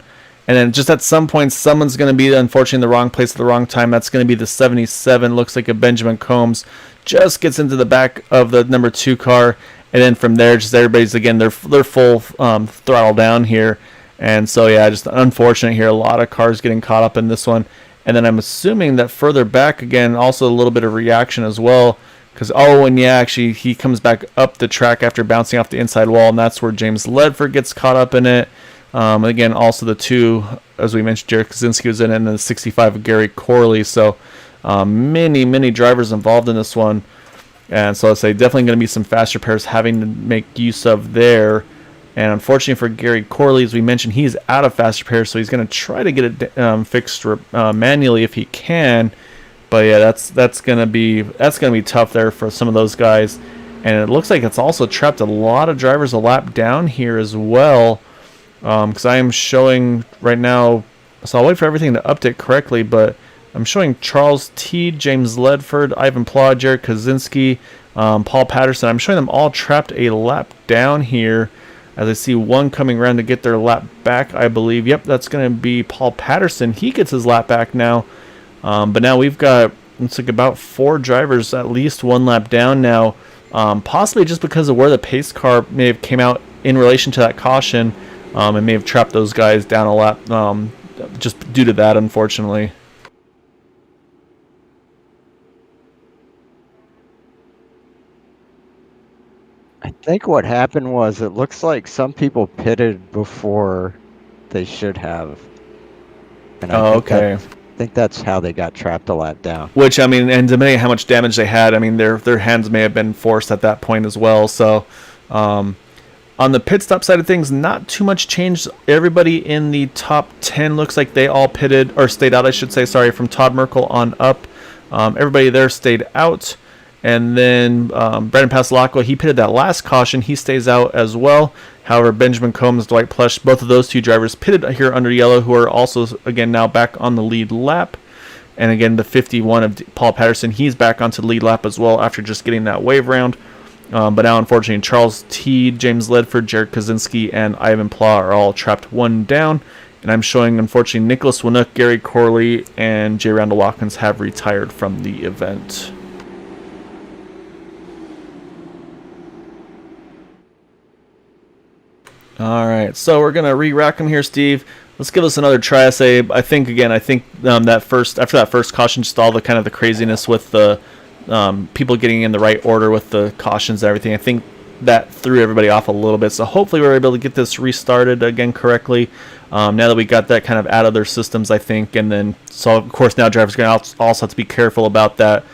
And then just at some point, someone's going to be, unfortunately, in the wrong place at the wrong time. That's going to be the 77. Looks like a Benjamin Combs. Just gets into the back of the number 2 car. And then from there, just everybody's, again, they're full throttle down here. And so, yeah, just unfortunate here. A lot of cars getting caught up in this one. And then I'm assuming that further back, again, also a little bit of reaction as well. Because, and yeah, actually, he comes back up the track after bouncing off the inside wall. And that's where James Ledford gets caught up in it. Again, also the 2, as we mentioned, Jared Kaczynski was in it, and the 65 of Gary Corley. So many drivers involved in this one. And so I'd say definitely going to be some fast repairs having to make use of there. And unfortunately for Gary Corley, as we mentioned, he's out of fast repairs, so he's going to try to get it fixed manually if he can. But yeah, that's going to be tough there for some of those guys. And it looks like it's also trapped a lot of drivers a lap down here as well. Because I am showing right now, so I'll wait for everything to update correctly, but I'm showing Charles T, James Ledford, Ivan Pla, Jared Kaczynski, Paul Patterson. I'm showing them all trapped a lap down here, as I see one coming around to get their lap back, I believe. Yep, that's going to be Paul Patterson. He gets his lap back now. But now we've got, it's like about 4 drivers, at least 1 lap down now, possibly just because of where the pace car may have came out in relation to that caution. And may have trapped those guys down a lap just due to that, unfortunately. I think what happened was it looks like some people pitted before they should have. And I think that's how they got trapped a lap down. Which, I mean, and depending on how much damage they had, I mean, their hands may have been forced at that point as well. So, on the pit stop side of things, not too much change. Everybody in the top 10 looks like they all pitted, or stayed out, I should say, sorry, from Todd Merkel on up. Everybody there stayed out. And then Brandon Pasalacqua, he pitted that last caution. He stays out as well. However, Benjamin Combs, Dwight Plush, both of those 2 drivers pitted here under yellow, who are also, again, now back on the lead lap. And again, the 51 of Paul Patterson, he's back onto the lead lap as well after just getting that wave round. But now, unfortunately, Charles T, James Ledford, Jared Kaczynski, and Ivan Pla are all trapped 1 down. And I'm showing, unfortunately, Nicholas Winook, Gary Corley, and J. Randall Watkins have retired from the event. All right, so we're gonna re-rack them here, Steve. Let's give us another try. I think after that first caution, just all the kind of the craziness with the people getting in the right order with the cautions and everything, I think that threw everybody off a little bit. So hopefully we're able to get this restarted again correctly. Now that we got that kind of out of their systems, I think, and then so of course now drivers are going to also have to be careful about that,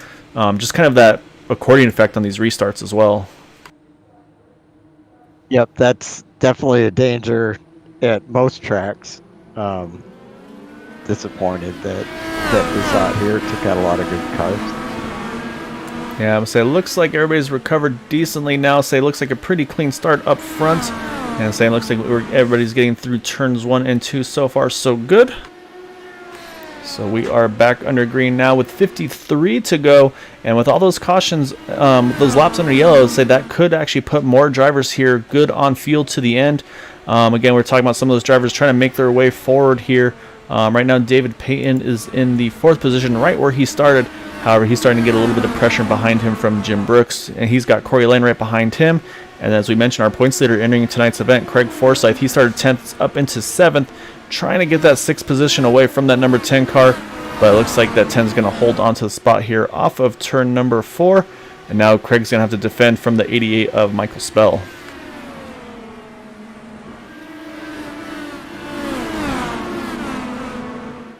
just kind of that accordion effect on these restarts as well. Yep, that's definitely a danger at most tracks. Disappointed that we saw it here. It took out a lot of good cars. Yeah, I'm going to say it looks like everybody's recovered decently now. Say it looks like a pretty clean start up front. And saying it looks like everybody's getting through turns 1 and 2 so far, so good. So we are back under green now with 53 to go. And with all those cautions, those laps under yellow, say that could actually put more drivers here good on field to the end. Again, we're talking about some of those drivers trying to make their way forward here. Right now, David Payton is in the 4th position, right where he started. However, he's starting to get a little bit of pressure behind him from Jim Brooks, and he's got Corey Lane right behind him. And as we mentioned, our points leader entering tonight's event, Craig Forsyth, he started 10th up into 7th, trying to get that 6th position away from that number 10 car. But it looks like that 10 is going to hold onto the spot here off of turn number 4. And now Craig's going to have to defend from the 88 of Michael Spell.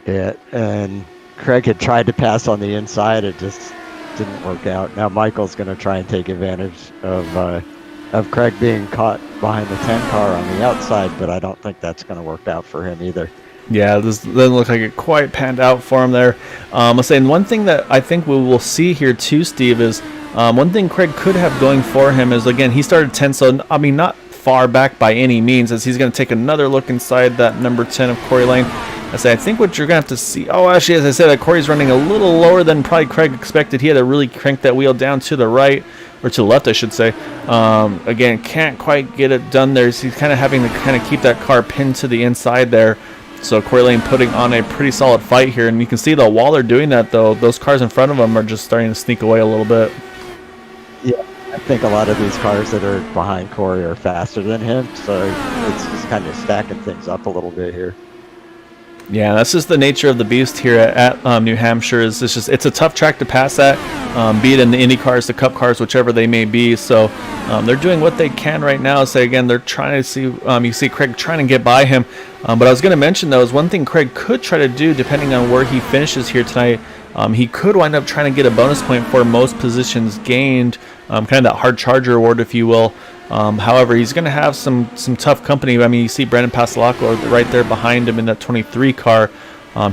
Yeah, and Craig had tried to pass on the inside. It just didn't work out. Now Michael's going to try and take advantage of Craig being caught behind the 10 car on the outside, but I don't think that's going to work out for him either. Yeah, this doesn't look like it quite panned out for him there. I'm saying one thing that I think we will see here too, Steve, is one thing Craig could have going for him is, again, he started 10, so I mean not far back by any means, as he's going to take another look inside that number 10 of Corey Lane. I think what you're going to have to see... Oh, actually, as I said, Corey's running a little lower than probably Craig expected. He had to really crank that wheel down to the right, or to the left, I should say. Again, can't quite get it done there. So he's kind of having to kind of keep that car pinned to the inside there. So Corey Lane putting on a pretty solid fight here. And you can see, though, while they're doing that, though, those cars in front of them are just starting to sneak away a little bit. Yeah, I think a lot of these cars that are behind Corey are faster than him. So it's just kind of stacking things up a little bit here. Yeah, that's just the nature of the beast here at New Hampshire. It's a tough track to pass at, be it in the Indy cars, the Cup cars, whichever they may be. So they're doing what they can right now. So again, they're trying to see. You see Craig trying to get by him. But I was going to mention, though, is one thing Craig could try to do, depending on where he finishes here tonight. He could wind up trying to get a bonus point for most positions gained, kind of that hard charger award, if you will. However, he's going to have some tough company. I mean, you see Brandon Pasolaco right there behind him in that 23 car.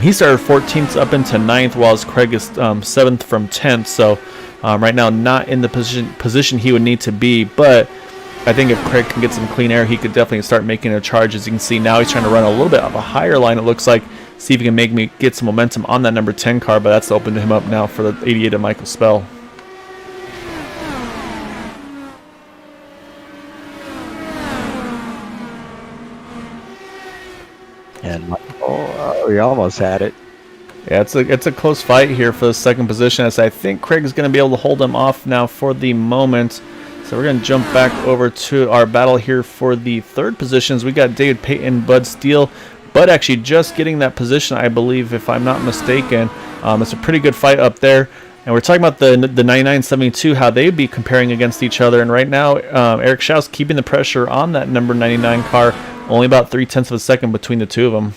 He started 14th up into 9th, while Craig is 7th from 10th. So right now, not in the position he would need to be. But I think if Craig can get some clean air, he could definitely start making a charge. As you can see now, he's trying to run a little bit of a higher line, it looks like. See if he can get some momentum on that number 10 car. But that's opened him up now for the 88 of Michael Spell. And we almost had it. Yeah, it's a close fight here for the second position, as I think Craig's going to be able to hold him off now for the moment. So we're going to jump back over to our battle here for the third positions. We got David Payton, Bud Steele. Bud actually just getting that position, I believe, if I'm not mistaken. It's a pretty good fight up there. And we're talking about the 99.72, how they'd be comparing against each other. And right now, Eric Schaus keeping the pressure on that number 99 car. Only about 0.3 of a second between the two of them.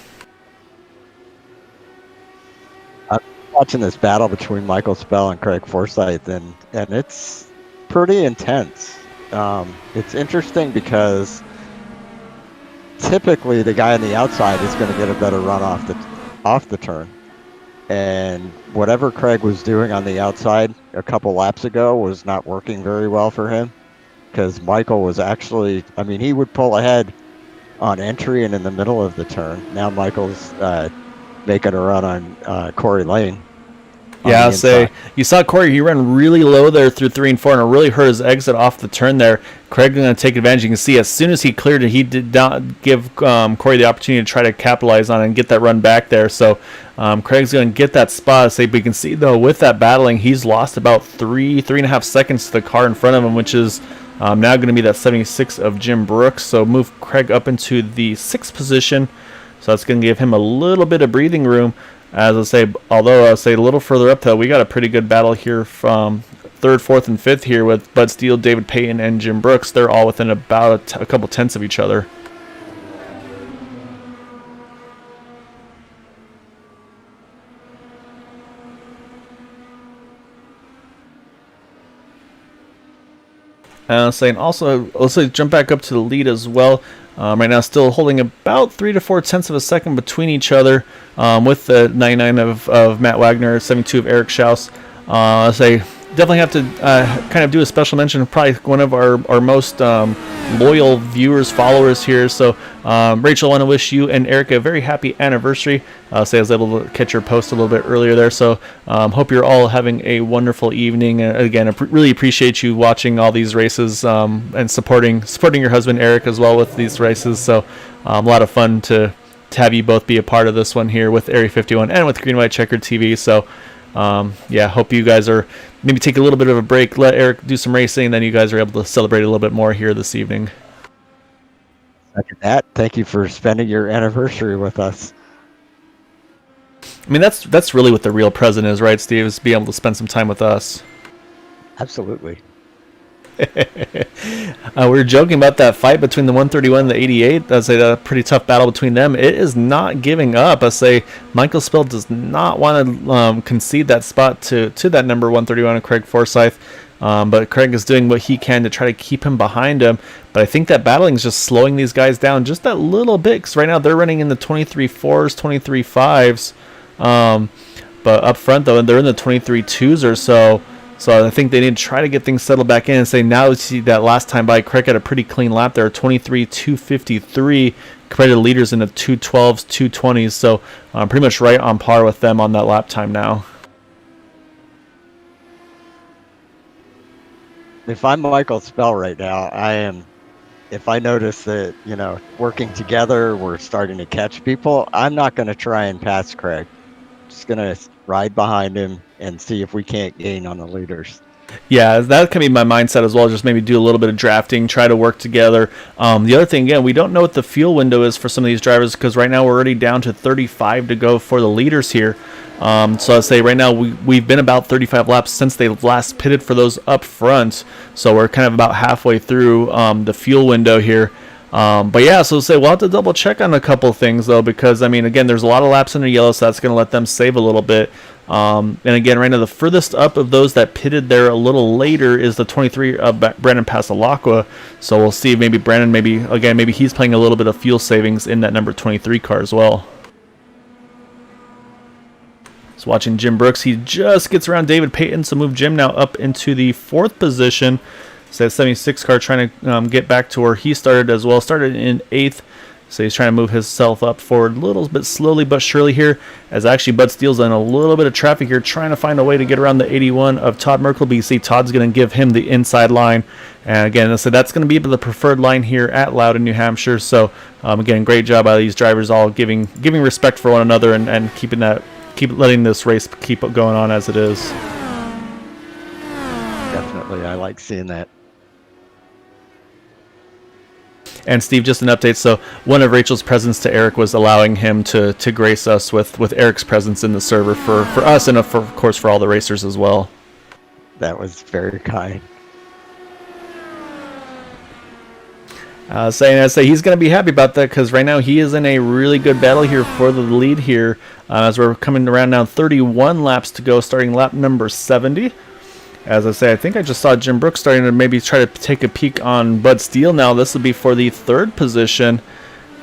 I'm watching this battle between Michael Spell and Craig Forsyth, and it's pretty intense. It's interesting because typically the guy on the outside is going to get a better run off the turn. And whatever Craig was doing on the outside a couple laps ago was not working very well for him, because Michael was actually, I mean, he would pull ahead on entry and in the middle of the turn. Now Michael's making a run on Corey Lane. Yeah, I'll say, you saw Corey, he ran really low there through 3 and 4, and it really hurt his exit off the turn there. Craig going to take advantage. You can see as soon as he cleared it, he did not give Corey the opportunity to try to capitalize on it and get that run back there. So Craig's going to get that spot. But you can see, though, with that battling, he's lost about 3.5 seconds to the car in front of him, which is now going to be that 76 of Jim Brooks. So move Craig up into the 6th position. So that's going to give him a little bit of breathing room. As I say, although I'll say a little further up, though, we got a pretty good battle here from 3rd, 4th, and 5th here with Bud Steele, David Payton, and Jim Brooks. They're all within about a couple tenths of each other. Saying also, let's jump back up to the lead as well. Right now, still holding about 3 to 4 tenths of a second between each other, with the 99 of Matt Wagner, 72 of Eric Schaus. Definitely have to kind of do a special mention. Probably one of our most loyal viewers, followers here. So, Rachel, I want to wish you and Erica a very happy anniversary. I was able to catch your post a little bit earlier there. So, hope you're all having a wonderful evening. And again, I really appreciate you watching all these races and supporting your husband Eric as well with these races. So, a lot of fun to have you both be a part of this one here with Area 51 and with Green White Checkered TV. So, hope you guys are maybe take a little bit of a break, let Eric do some racing, and then you guys are able to celebrate a little bit more here this evening. After that, thank you for spending your anniversary with us. I mean, that's really what the real present is, right, Steve? Is being able to spend some time with us. Absolutely. We were joking about that fight between the 131 and the 88. That's a pretty tough battle between them. It is not giving up. I say Michael Spell does not want to concede that spot to that number 131 of Craig Forsyth. But Craig is doing what he can to try to keep him behind him. But I think that battling is just slowing these guys down just that little bit. Because right now they're running in the 23.4s, 23.5s. But up front, though, they're in the 23.2s or so. So I think they need to try to get things settled back in and say, now you see that last time by, Craig had a pretty clean lap there, 23.253, compared to leaders in the 212s, 220s. So pretty much right on par with them on that lap time now. If I'm Michael Spell right now, if I notice that, working together, we're starting to catch people, I'm not going to try and pass Craig. Just going to ride behind him and see if we can't gain on the leaders. Yeah, that can be my mindset as well. Just maybe do a little bit of drafting, try to work together. The other thing, again, we don't know what the fuel window is for some of these drivers because right now we're already down to 35 to go for the leaders here. So I'd say right now we've been about 35 laps since they last pitted for those up front. So we're kind of about halfway through the fuel window here. But yeah, so say we'll have to double check on a couple things though, because I mean, again, there's a lot of laps in the yellow, so that's going to let them save a little bit. And again, right now the furthest up of those that pitted there a little later is the 23 of Brandon Pasalacqua. So we'll see, maybe Brandon, maybe he's playing a little bit of fuel savings in that number 23 car as well. So watching Jim Brooks, he just gets around David Payton, so move Jim now up into the 4th position. So that 76 car trying to get back to where he started as well. Started in 8th, so he's trying to move himself up forward a little bit slowly but surely here. As actually Bud Steele's in a little bit of traffic here, trying to find a way to get around the 81 of Todd Merkel. But you see Todd's going to give him the inside line. And again, so that's going to be the preferred line here at Loudon, New Hampshire. So again, great job by these drivers, all giving respect for one another and keep letting this race keep going on as it is. Definitely, I like seeing that. And Steve, just an update. So one of Rachel's presents to Eric was allowing him to grace us with Eric's presence in the server for us and of course for all the racers as well. That was very kind. Saying he's going to be happy about that because right now he is in a really good battle here for the lead here as we're coming around now 31 laps to go, starting lap number 70. As I say, I think I just saw Jim Brooks starting to maybe try to take a peek on Bud Steele now. This will be for the 3rd position.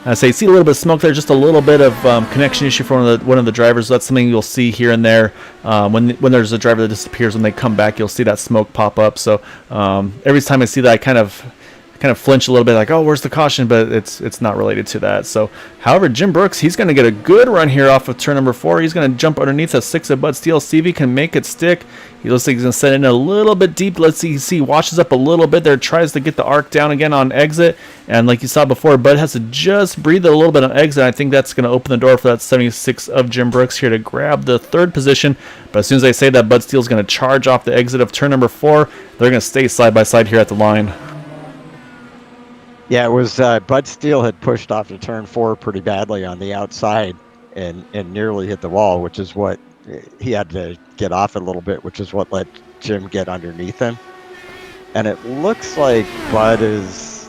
I say, see a little bit of smoke there, just a little bit of connection issue for one of the drivers. That's something you'll see here and there when there's a driver that disappears. When they come back, you'll see that smoke pop up. So every time I see that, I kind of flinch a little bit, like, oh, where's the caution? But it's not related to that. So, however, Jim Brooks, he's going to get a good run here off of turn number 4. He's going to jump underneath a 6 of Bud Steele. See if he can make it stick. He looks like he's going to set in a little bit deep. Let's see. He washes up a little bit there, tries to get the arc down again on exit. And like you saw before, Bud has to just breathe a little bit on exit. I think that's going to open the door for that 76 of Jim Brooks here to grab the 3rd position. But as soon as I say that, Bud Steele's going to charge off the exit of turn number 4. They're going to stay side by side here at the line. Yeah, it was Bud Steele had pushed off to turn 4 pretty badly on the outside and nearly hit the wall, which is what he had to get off a little bit, which is what let Jim get underneath him. And it looks like Bud is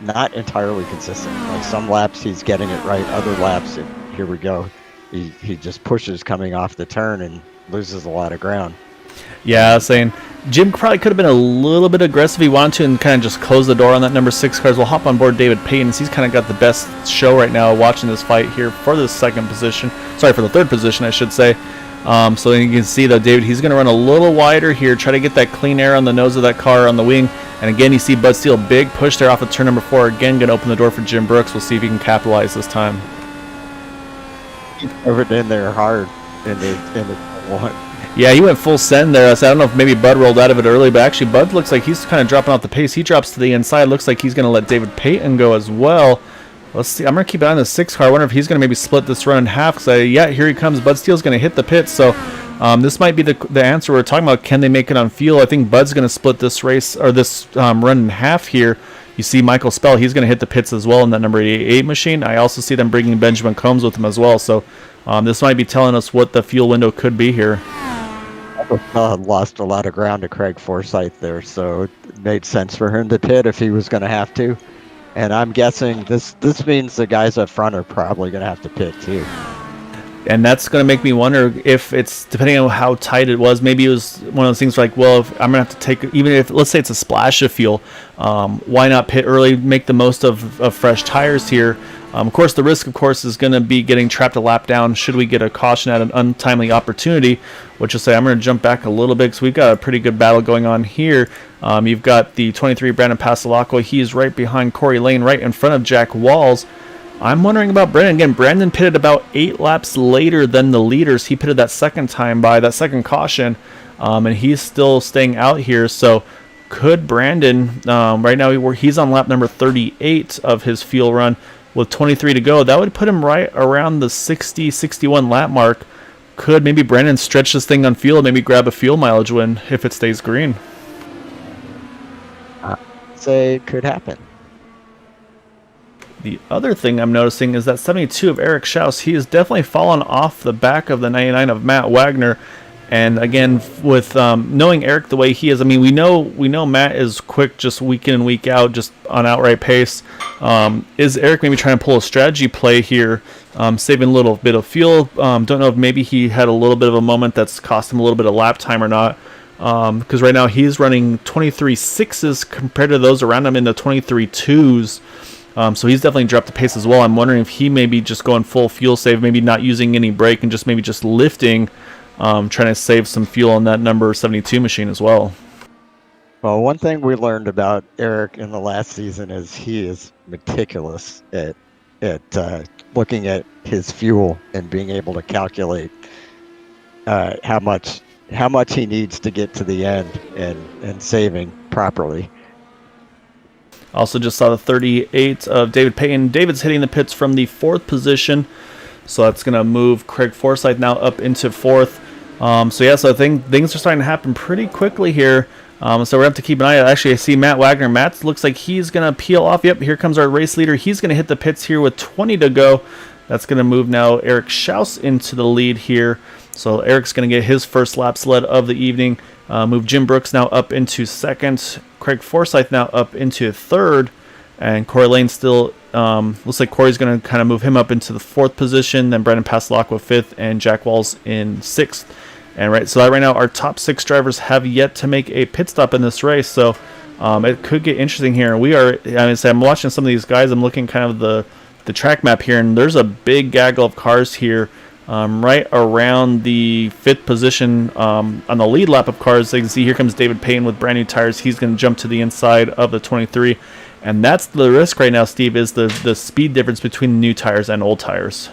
not entirely consistent. Like some laps he's getting it right, other laps, here we go, he just pushes coming off the turn and loses a lot of ground. Yeah, I was saying Jim probably could have been a little bit aggressive if he wanted to and kind of just close the door on that number 6 cars. We'll hop on board David Payton. He's kind of got the best show right now watching this fight here for the 2nd position. Sorry, for the 3rd position, I should say. So you can see, though, David, he's going to run a little wider here, try to get that clean air on the nose of that car on the wing. And again, you see Bud Steele, big push there off of turn number 4. Again, going to open the door for Jim Brooks. We'll see if he can capitalize this time. He drove it in there hard in the 1. Yeah, he went full send there. So I don't know if maybe Bud rolled out of it early, but actually Bud looks like he's kind of dropping off the pace. He drops to the inside. Looks like he's going to let David Payton go as well. Let's see. I'm going to keep it on the 6 car. I wonder if he's going to maybe split this run in half. Because yeah, here he comes. Bud Steele's going to hit the pit. So this might be the answer we're talking about. Can they make it on fuel? I think Bud's going to split this race or this run in half here. You see Michael Spell. He's going to hit the pits as well in that number 88 machine. I also see them bringing Benjamin Combs with them as well. So this might be telling us what the fuel window could be here. lost a lot of ground to Craig Forsyth there, so it made sense for him to pit if he was going to have to. And I'm guessing this means the guys up front are probably going to have to pit too. And that's going to make me wonder if it's, depending on how tight it was, maybe it was one of those things like, well, if I'm going to have to take, even if, let's say it's a splash of fuel, why not pit early, make the most of fresh tires here? Of course, the risk, of course, is going to be getting trapped a lap down should we get a caution at an untimely opportunity, which will say I'm going to jump back a little bit because we've got a pretty good battle going on here. You've got the 23 Brandon Passalacqua. He's right behind Corey Lane, right in front of Jack Walls. I'm wondering about Brandon. Again, Brandon pitted about 8 laps later than the leaders. He pitted that second time by that second caution, and he's still staying out here. So could Brandon, right now he's on lap number 38 of his fuel run with 23 to go. That would put him right around the 60, 61 lap mark. Could maybe Brandon stretch this thing on fuel and maybe grab a fuel mileage win if it stays green? Say it could happen. The other thing I'm noticing is that 72 of Eric Schaus, he has definitely fallen off the back of the 99 of Matt Wagner. And again, with knowing Eric the way he is, I mean, we know Matt is quick just week in and week out, just on outright pace. Is Eric maybe trying to pull a strategy play here, saving a little bit of fuel? Don't know if maybe he had a little bit of a moment that's cost him a little bit of lap time or not. Because right now he's running 23.6s compared to those around him in the 23.2s. So he's definitely dropped the pace as well. I'm wondering if he may be just going full fuel save, maybe not using any brake and just maybe just lifting, trying to save some fuel on that number 72 machine as well. Well, one thing we learned about Eric in the last season is he is meticulous at looking at his fuel and being able to calculate how much he needs to get to the end and saving properly. Also just saw the 38 of David Payton. David's hitting the pits from the 4th position, so that's going to move Craig Forsyth now up into 4th. So I think things are starting to happen pretty quickly here. So we have to keep an eye out. Actually, I see Matt Wagner. Matt looks like he's going to peel off. Yep, here comes our race leader. He's going to hit the pits here with 20 to go. That's going to move now Eric Schaus into the lead here. So Eric's going to get his first lap sled of the evening. Move Jim Brooks now up into 2nd. Craig Forsyth now up into 3rd. And Corey Lane still, looks like Corey's going to kind of move him up into the 4th position. Then Brandon Passalacqua 5th and Jack Walls in 6th. And right now our top 6 drivers have yet to make a pit stop in this race. So it could get interesting here. I'm watching some of these guys. I'm looking kind of the track map here, and there's a big gaggle of cars here. Right around the 5th position on the lead lap of cars. So you can see here comes David Payton with brand new tires. He's going to jump to the inside of the 23. And that's the risk right now, Steve, is the speed difference between new tires and old tires.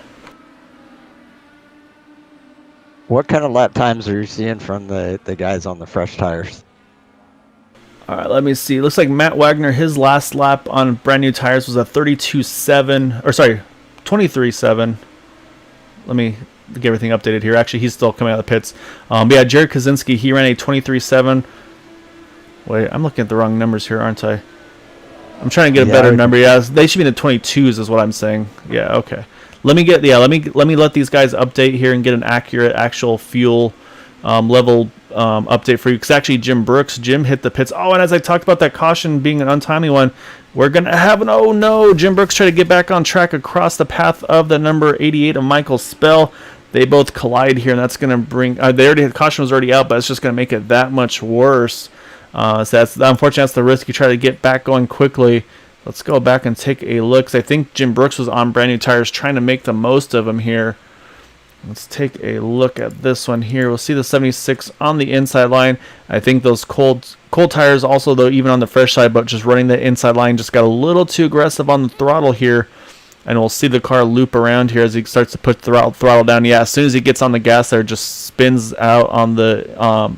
What kind of lap times are you seeing from the guys on the fresh tires? All right, let me see. Looks like Matt Wagner, his last lap on brand new tires was a 23.7. Let me get everything updated here. Actually, he's still coming out of the pits. But yeah, Jared Kaczynski, he ran a 23.7. Wait, I'm looking at the wrong numbers here, aren't I? I'm trying to get a better number. Yeah, they should be in the 22s is what I'm saying. Yeah, okay. Let me let these guys update here and get an accurate actual fuel level update for you. Because actually, Jim hit the pits. Oh, and as I talked about that caution being an untimely one, we're going to have an oh no. Jim Brooks tried to get back on track across the path of the number 88 of Michael Spell. They both collide here, and that's going to bring... caution was already out, but it's just going to make it that much worse. So that's unfortunately, that's the risk. You try to get back going quickly. Let's go back and take a look. 'Cause I think Jim Brooks was on brand new tires trying to make the most of them here. Let's take a look at this one here. We'll see the 76 on the inside line. I think those cold tires also, though, even on the fresh side, but just running the inside line, just got a little too aggressive on the throttle here. And we'll see the car loop around here as he starts to put the throttle down. Yeah, as soon as he gets on the gas there, just spins out on the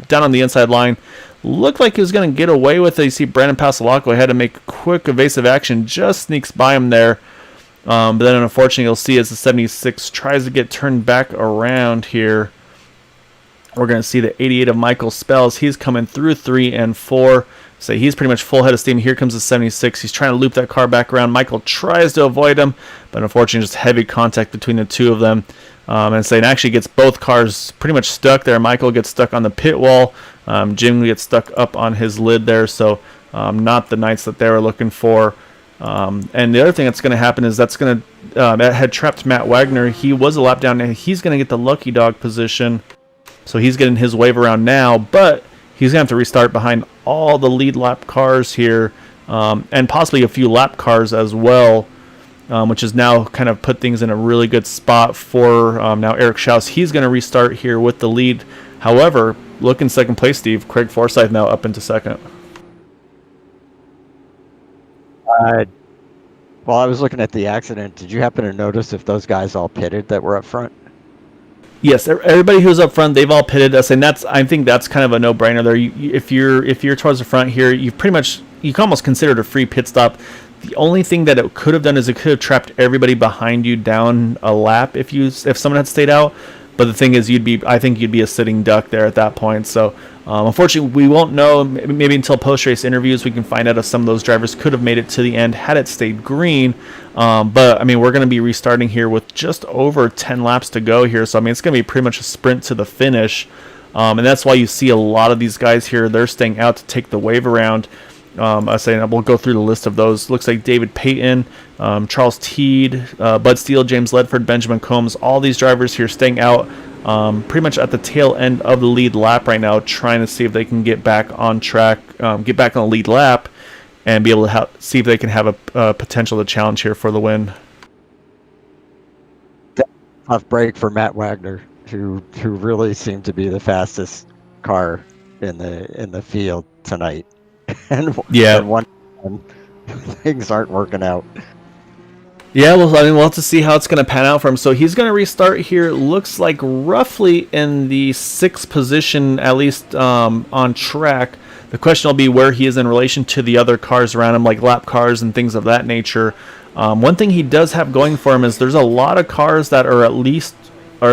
down on the inside line. Looked like he was going to get away with it. You see Brandon Passalacqua had to make quick evasive action, just sneaks by him there. But then unfortunately you'll see as the 76 tries to get turned back around here, we're going to see the 88 of Michael Spells. He's coming through 3 and 4. So he's pretty much full head of steam. Here comes the 76. He's trying to loop that car back around. Michael tries to avoid him, but unfortunately just heavy contact between the two of them. and saying actually gets both cars pretty much stuck there. Michael gets stuck on the pit wall. Jim gets stuck up on his lid there, so not the nights that they were looking for. And the other thing that's going to happen is that had trapped Matt Wagner. He was a lap down, and he's going to get the lucky dog position. So he's getting his wave around now, but he's going to have to restart behind all the lead lap cars here, and possibly a few lap cars as well, which is now kind of put things in a really good spot for now Eric Schaus. He's going to restart here with the lead. However, look in second place, Steve. Craig Forsyth now up into second. While I was looking at the accident, did you happen to notice if those guys all pitted that were up front? Yes, everybody who's up front, they've all pitted us, and I think that's kind of a no-brainer there. If you're towards the front here, you can almost consider it a free pit stop. The only thing that it could have done is it could have trapped everybody behind you down a lap if someone had stayed out. But the thing is, I think you'd be a sitting duck there at that point. So unfortunately, we won't know. Maybe until post-race interviews, we can find out if some of those drivers could have made it to the end had it stayed green. But I mean, we're going to be restarting here with just over 10 laps to go here. So I mean, it's going to be pretty much a sprint to the finish, and that's why you see a lot of these guys here. They're staying out to take the wave around. I say we'll go through the list of those. Looks like David Payton, Charles Teed, Bud Steele, James Ledford, Benjamin Combs. All these drivers here staying out pretty much at the tail end of the lead lap right now, trying to see if they can get back on track, get back on the lead lap, and be able to see if they can have a potential to challenge here for the win. Tough break for Matt Wagner, who really seemed to be the fastest car in the field tonight. And things aren't working out. Yeah, well, I mean, we'll have to see how it's going to pan out for him. So he's going to restart here. Looks like roughly in the 6th position, at least on track. The question will be where he is in relation to the other cars around him, like lap cars and things of that nature. One thing he does have going for him is there's a lot of cars that are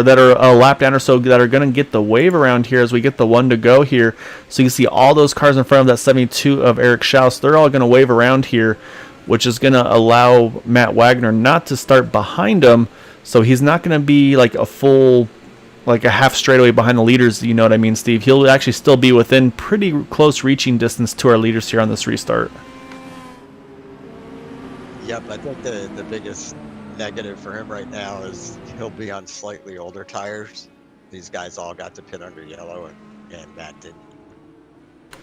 that are a lap down or so that are going to get the wave around here as we get the one to go here. So you can see all those cars in front of that 72 of Eric Schaus. They're all going to wave around here, which is going to allow Matt Wagner not to start behind him. So he's not going to be like a half straightaway behind the leaders. You know what I mean, Steve? He'll actually still be within pretty close reaching distance to our leaders here on this restart. Yep, I think the biggest negative for him right now is he'll be on slightly older tires. These guys all got to pit under yellow, and Matt didn't.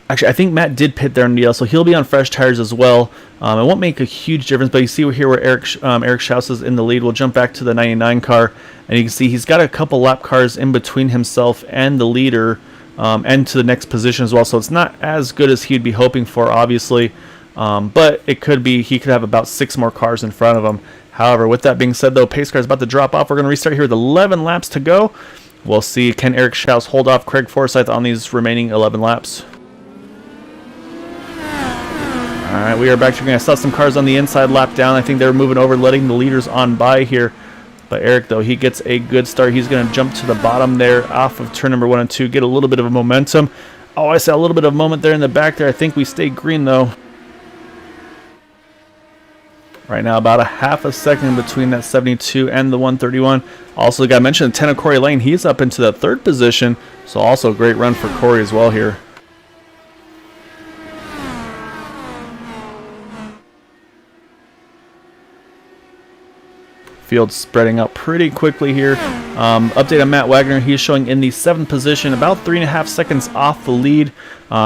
Actually, I think Matt did pit there in yellow, so he'll be on fresh tires as well. It won't make a huge difference, but you see here where Eric Schaus is in the lead. We'll jump back to the 99 car, and you can see he's got a couple lap cars in between himself and the leader, and to the next position as well. So it's not as good as he'd be hoping for, obviously, but it could be. He could have about 6 more cars in front of him. However, with that being said, though, pace car is about to drop off. We're going to restart here with 11 laps to go. We'll see, can Eric Schaus hold off Craig Forsyth on these remaining 11 laps? All right, we are back. We're going to saw some cars on the inside lap down. I think they're moving over, letting the leaders on by here. But Eric, though, he gets a good start. He's going to jump to the bottom there off of turn number 1 and 2, get a little bit of a momentum. Oh, I saw a little bit of moment there in the back there. I think we stayed green, though. Right now, about a half a second between that 72 and the 131. Also, got to mention 10 of Corey Lane. He's up into the 3rd position. So also a great run for Corey as well here. Field spreading out pretty quickly here. Update on Matt Wagner. He's showing in the 7th position, about 3.5 seconds off the lead.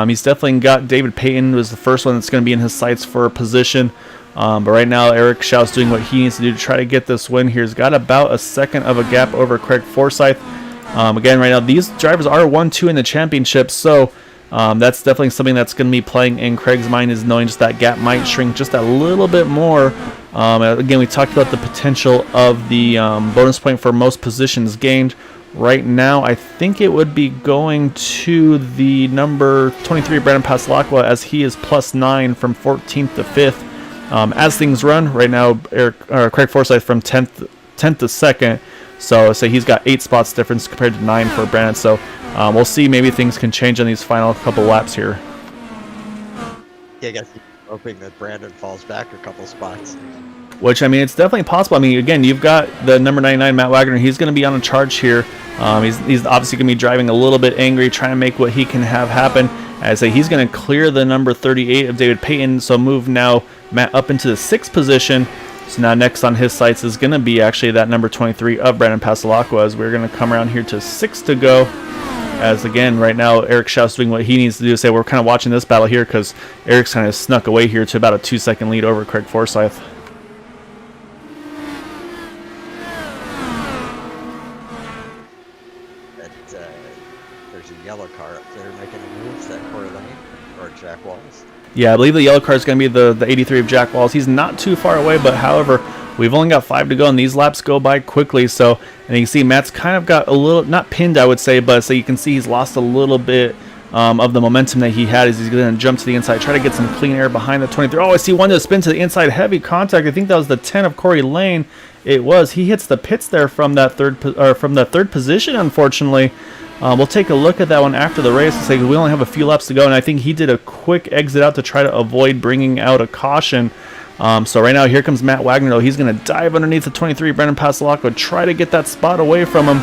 He's definitely got David Payton, was the first one that's going to be in his sights for a position. But right now, Eric Schaus doing what he needs to do to try to get this win here. He's got about a second of a gap over Craig Forsyth. Again, right now, these drivers are 1-2 in the championship, so that's definitely something that's going to be playing in Craig's mind, is knowing just that gap might shrink just a little bit more. Again, we talked about the potential of the bonus point for most positions gained. Right now, I think it would be going to the number 23, Brandon Paslakwa, as he is +9 from 14th to 5th. As things run right now, Craig Forsyth from 10th to 2nd. So say he's got 8 spots difference compared to 9 for Brandon. So we'll see. Maybe things can change on these final couple laps here. Yeah, I guess hoping that Brandon falls back a couple spots. which, I mean, it's definitely possible. I mean, again, you've got the number 99, Matt Wagner. He's going to be on a charge here. He's obviously going to be driving a little bit angry, trying to make what he can have happen. As I say, he's going to clear the number 38 of David Payton, so move now Matt up into the 6th position. So now next on his sights is going to be actually that number 23 of Brandon Pasalacqua, as we're going to come around here to 6 to go. As again, right now, Eric Schaus doing what he needs to do. Say we're kind of watching this battle here because Eric's kind of snuck away here to about a 2-second lead over Craig Forsyth. There's a yellow car up there making a move. Is that Corey Lane or Jack Wallace? Yeah, I believe the yellow car is going to be the 83 of Jack Wallace. He's not too far away, but however, we've only got 5 to go, and these laps go by quickly. So, and you can see Matt's kind of got a little, not pinned, I would say, but so you can see he's lost a little bit of the momentum that he had as he's going to jump to the inside, try to get some clean air behind the 23. Oh, I see one to spin to the inside, heavy contact. I think that was the 10 of Corey Lane. It was. He hits the pits there from that third position, unfortunately. We'll take a look at that one after the race. We only have a few laps to go, and I think he did a quick exit out to try to avoid bringing out a caution. So right now, here comes Matt Wagner, though. He's going to dive underneath the 23, Brandon Pasalacqua, try to get that spot away from him.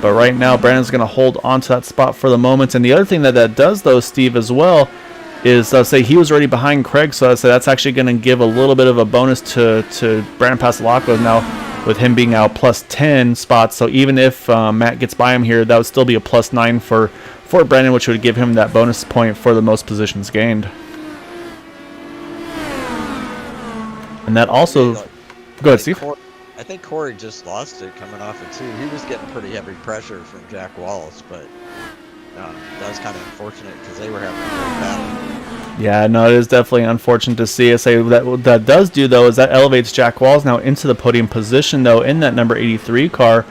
But right now, Brandon's going to hold on to that spot for the moment. And the other thing that does, though, Steve, as well, is say he was already behind Craig, so I'd say that's actually going to give a little bit of a bonus to Brandon Pasalacqua now, with him being out plus 10 spots. So even if Matt gets by him here, that would still be a plus 9 for Brandon, which would give him that bonus point for the most positions gained. And that also... Go ahead, Steve. I think Corey just lost it coming off it, too. He was getting pretty heavy pressure from Jack Wallace, but that was kind of unfortunate because they were having a great battle. Yeah, no, it is definitely unfortunate to see. I say what that does do, though, is that elevates Jack Wallace now into the podium position, though, in that number 83 car.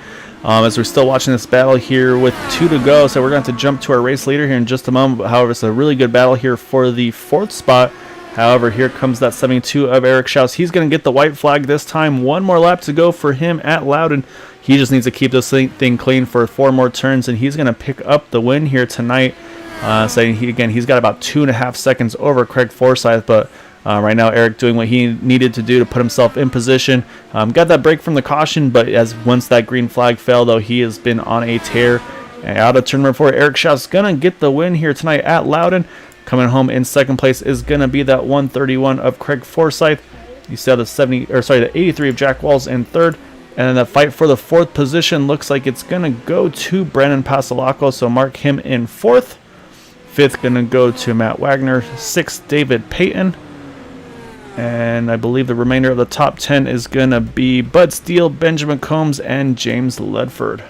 As we're still watching this battle here with 2 to go, so we're going to have to jump to our race leader here in just a moment. However, it's a really good battle here for the 4th spot. However, here comes that 72 of Eric Schaus. He's going to get the white flag this time. 1 more lap to go for him at Loudon. He just needs to keep this thing clean for 4 more turns, and he's going to pick up the win here tonight. Saying he's got about 2.5 seconds over Craig Forsyth, but right now Eric doing what he needed to do to put himself in position. Got that break from the caution, but once that green flag fell, though, he has been on a tear. And out of turn number 4, Eric Schaus is gonna get the win here tonight at Loudon. Coming home in 2nd place is gonna be that 131 of Craig Forsyth. You see the 83 of Jack Wallace in 3rd. And then the fight for the 4th position looks like it's gonna go to Brandon Pasalacqua, so mark him in 4th. 5th going to go to Matt Wagner. 6th, David Payton. And I believe the remainder of the top 10 is going to be Bud Steele, Benjamin Combs, and James Ledford.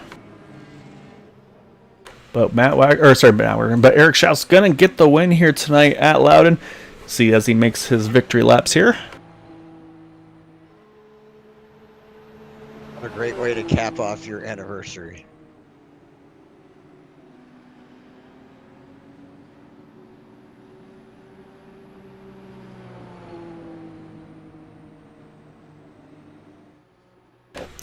But Eric Schaus going to get the win here tonight at Loudon. See as he makes his victory laps here. What a great way to cap off your anniversary.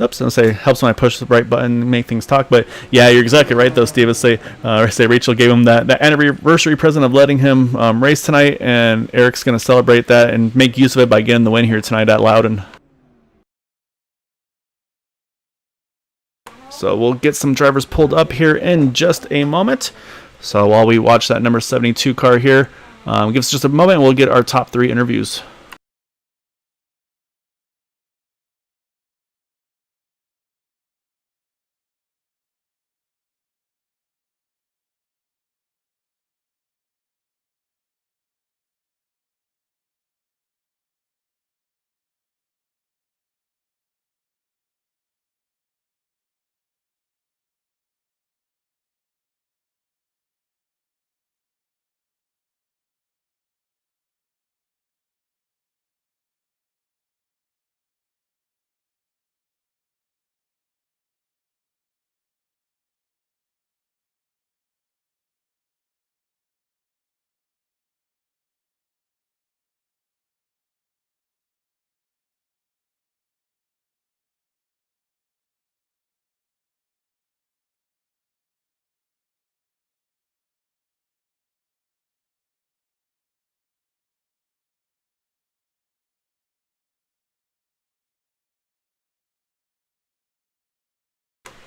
Oops, I'm say helps when I push the right button and make things talk. But yeah, you're exactly right, though, Steve. Say Rachel gave him that anniversary present of letting him race tonight, and Eric's going to celebrate that and make use of it by getting the win here tonight at Loudon. So we'll get some drivers pulled up here in just a moment. So while we watch that number 72 car here, give us just a moment, and we'll get our top 3 interviews.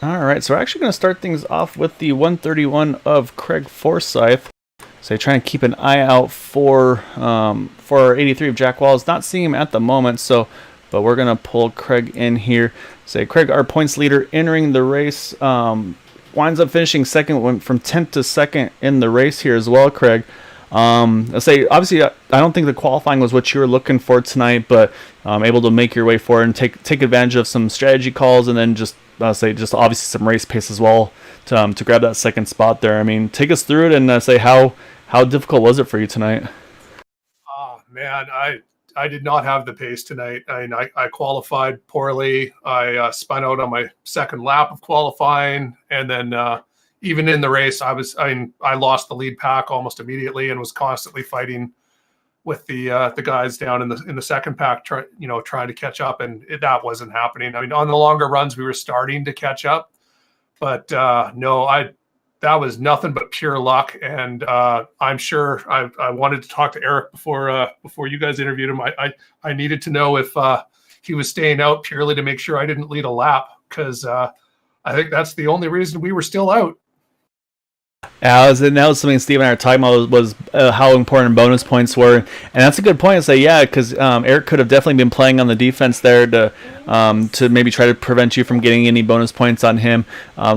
All right, so we're actually going to start things off with the 131 of Craig Forsyth. So trying to keep an eye out for 83 of Jack Wallace. Not seeing him at the moment, but we're going to pull Craig in here. Say Craig, our points leader, entering the race, winds up finishing second, went from 10th to second in the race here as well, Craig. I'll say, obviously, I don't think the qualifying was what you were looking for tonight, but able to make your way forward and take advantage of some strategy calls, and then just obviously some race pace as well to grab that second spot there. I mean, take us through it and say how difficult was it for you tonight? Oh man, I did not have the pace tonight. I qualified poorly. I spun out on my second lap of qualifying, and then even in the race, I lost the lead pack almost immediately and was constantly fighting with the guys down in the second pack, trying to catch up, and that wasn't happening. I mean, on the longer runs, we were starting to catch up, but no, that was nothing but pure luck. And I'm sure I wanted to talk to Eric before you guys interviewed him. I needed to know if he was staying out purely to make sure I didn't lead a lap, because I think that's the only reason we were still out. That was something Steve and I were talking about was how important bonus points were, and that's a good point to say, yeah, because Eric could have definitely been playing on the defense there to maybe try to prevent you from getting any bonus points on him.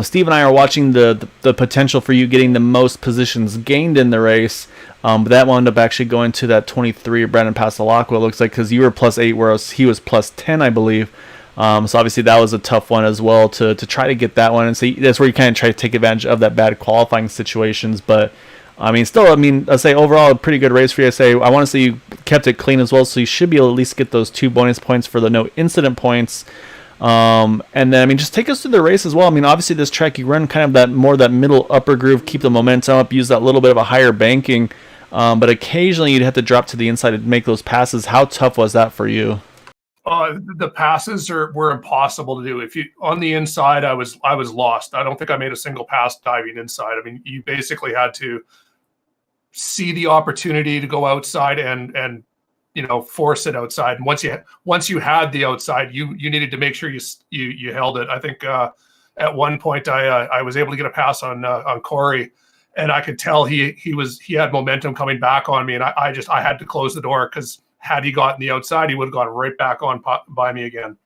Steve and I are watching the potential for you getting the most positions gained in the race, but that wound up actually going to that 23 Brandon Pasalacqua, it looks like, because you were +8, whereas he was +10, I believe. So obviously that was a tough one as well to try to get that one, and so that's where you kind of try to take advantage of that bad qualifying situations. But I mean, still, I'll say overall a pretty good race for you. I want to say you kept it clean as well, so you should be able to at least get those 2 bonus points for the no incident points. And then just take us through the race as well. I mean, obviously this track you run kind of that middle upper groove, keep the momentum up, use that little bit of a higher banking, but occasionally you'd have to drop to the inside to make those passes. How tough was that for you? The passes were impossible to do. If you on the inside, I was lost. I don't think I made a single pass diving inside. I mean, you basically had to see the opportunity to go outside and force it outside. And once you had the outside, you needed to make sure you held it. I think at one point I was able to get a pass on Corey, and I could tell he had momentum coming back on me, and I had to close the door, because had he gotten the outside, he would have gone right back on by me again.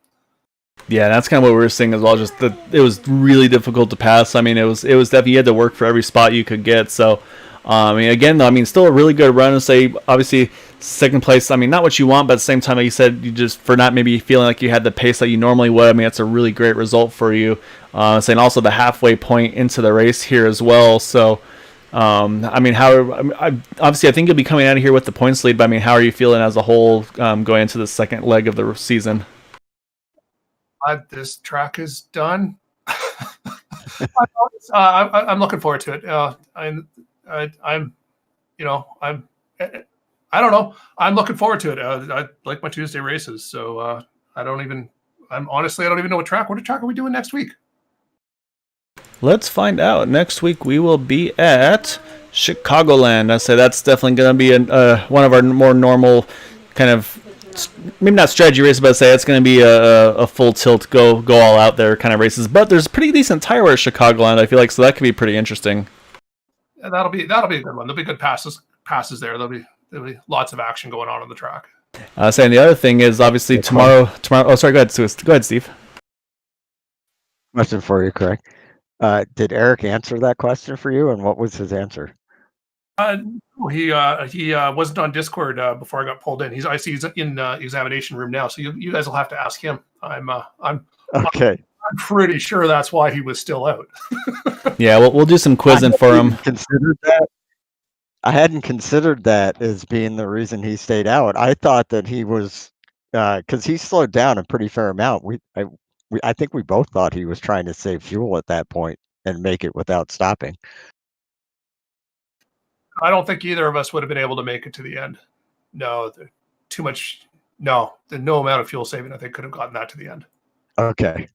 Yeah, that's kind of what we were seeing as well. Just that it was really difficult to pass. I mean, it was definitely, you had to work for every spot you could get. So, still a really good run. And say, obviously, second place. I mean, not what you want, but at the same time, like you said, you just for not maybe feeling like you had the pace that you normally would. I mean, that's a really great result for you. Saying also the halfway point into the race here as well. So. Obviously, I think you'll be coming out of here with the points lead, but how are you feeling as a whole going into the second leg of the season? This track is done. I'm looking forward to it. I don't know. I'm looking forward to it. I like my Tuesday races, so I don't even know what track are we doing next week? Let's find out. Next week we will be at Chicagoland. I say that's definitely going to be one of our more normal kind of, maybe not strategy races, but I say it's going to be a full tilt, go all out there kind of races. But there's pretty decent tire wear at Chicagoland, I feel like, so that could be pretty interesting. Yeah, that'll be a good one. There'll be good passes there. There'll be lots of action going on the track. Saying the other thing is obviously tomorrow. Oh, sorry. Go ahead, Steve. Question for you, Craig. Did Eric answer that question for you, and what was his answer? He wasn't on Discord before I got pulled in. I see he's in examination room now, so you guys will have to ask him. I'm okay. I'm pretty sure that's why he was still out. Yeah, we'll do some quizzing for him. Considered that. I hadn't considered that as being the reason he stayed out. I thought that he was because he slowed down a pretty fair amount. I think we both thought he was trying to save fuel at that point and make it without stopping. I don't think either of us would have been able to make it to the end. No, too much. No, no amount of fuel saving, I think, could have gotten that to the end. Okay.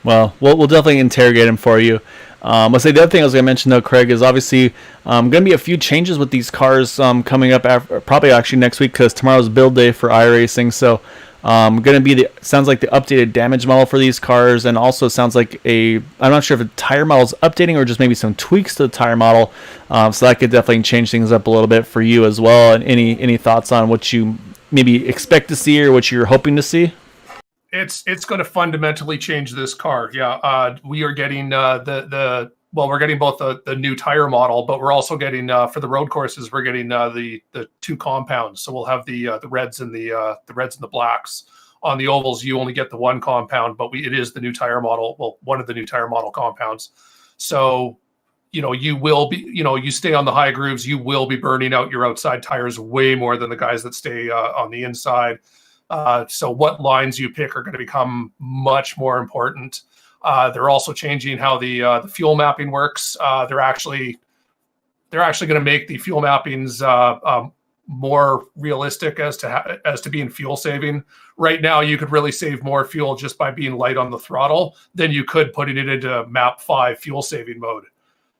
Well, we'll definitely interrogate him for you. I'll say the other thing I was going to mention, though, Craig, is obviously going to be a few changes with these cars coming up probably actually next week, because tomorrow's build day for iRacing. So Going to be sounds like the updated damage model for these cars, and also sounds like I'm not sure if the tire model is updating or just maybe some tweaks to the tire model. So that could definitely change things up a little bit for you as well. And any thoughts on what you maybe expect to see or what you're hoping to see? It's going to fundamentally change this car. Yeah, we are getting we're getting both the new tire model, but we're also getting for the road courses we're getting the two compounds. So we'll have the reds and the reds and the blacks. On the ovals, you only get the one compound, but it is the new tire model. Well, one of the new tire model compounds. So you will be, you stay on the high grooves, you will be burning out your outside tires way more than the guys that stay on the inside. So what lines you pick are going to become much more important. They're also changing how the fuel mapping works. They're actually going to make the fuel mappings more realistic as to being fuel saving. Right now, you could really save more fuel just by being light on the throttle than you could putting it into map 5 fuel saving mode.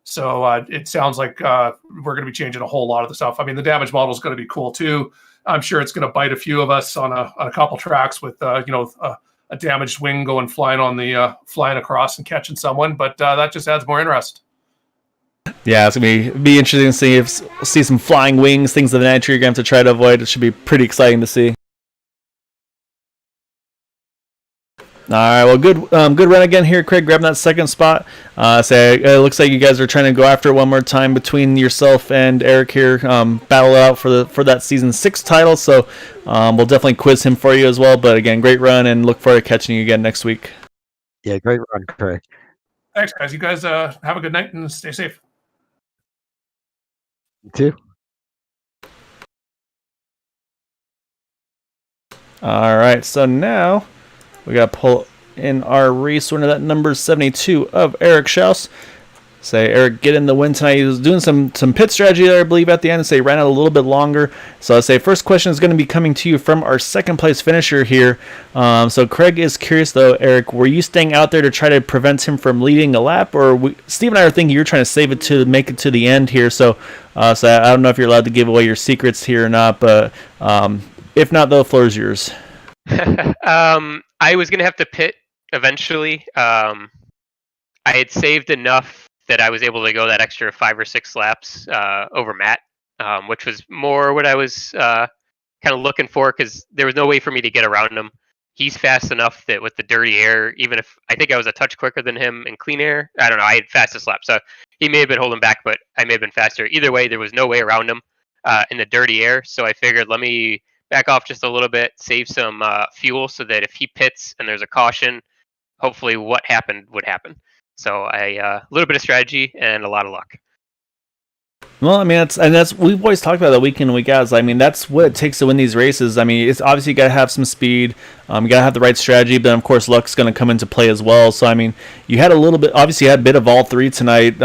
So it sounds like we're going to be changing a whole lot of the stuff. I mean, the damage model is going to be cool too. I'm sure it's going to bite a few of us on a couple tracks with a damaged wing flying across and catching someone, but that just adds more interest. Yeah, it's gonna be interesting to see some flying wings, things of the nature you're gonna have to try to avoid. It should be pretty exciting to see. All right, well, good run again here, Craig. Grabbing that second spot. It looks like you guys are trying to go after it one more time between yourself and Eric here. Battle out for that season 6 title. So we'll definitely quiz him for you as well. But again, great run, and look forward to catching you again next week. Yeah, great run, Craig. Thanks, guys. You guys have a good night and stay safe. You too. All right, so now we got to pull in our race winner, that number 72 of Eric Schaus. Eric getting the win tonight. He was doing some pit strategy there, I believe, at the end. Ran out a little bit longer. So first question is going to be coming to you from our second place finisher here. So Craig is curious though, Eric, were you staying out there to try to prevent him from leading a lap, or Steve and I are thinking you're trying to save it to make it to the end here. So I don't know if you're allowed to give away your secrets here or not, but if not, the floor is yours. I was gonna have to pit eventually. I had saved enough that I was able to go that extra 5 or 6 laps over Matt, which was more what I was kind of looking for, because there was no way for me to get around him. He's fast enough that with the dirty air, even if I think I was a touch quicker than him in clean air, I don't know, I had fastest lap, so he may have been holding back, but I may have been faster. Either way, there was no way around him in the dirty air, so I figured let me back off just a little bit, save some fuel so that if he pits and there's a caution, hopefully what happened would happen. So a little bit of strategy and a lot of luck. Well, I mean, that's we've always talked about that week in and week out. I mean, that's what it takes to win these races. I mean, it's obviously you got to have some speed, you got to have the right strategy, but of course, luck's going to come into play as well. So, I mean, you had a little bit, obviously, you had a bit of all three tonight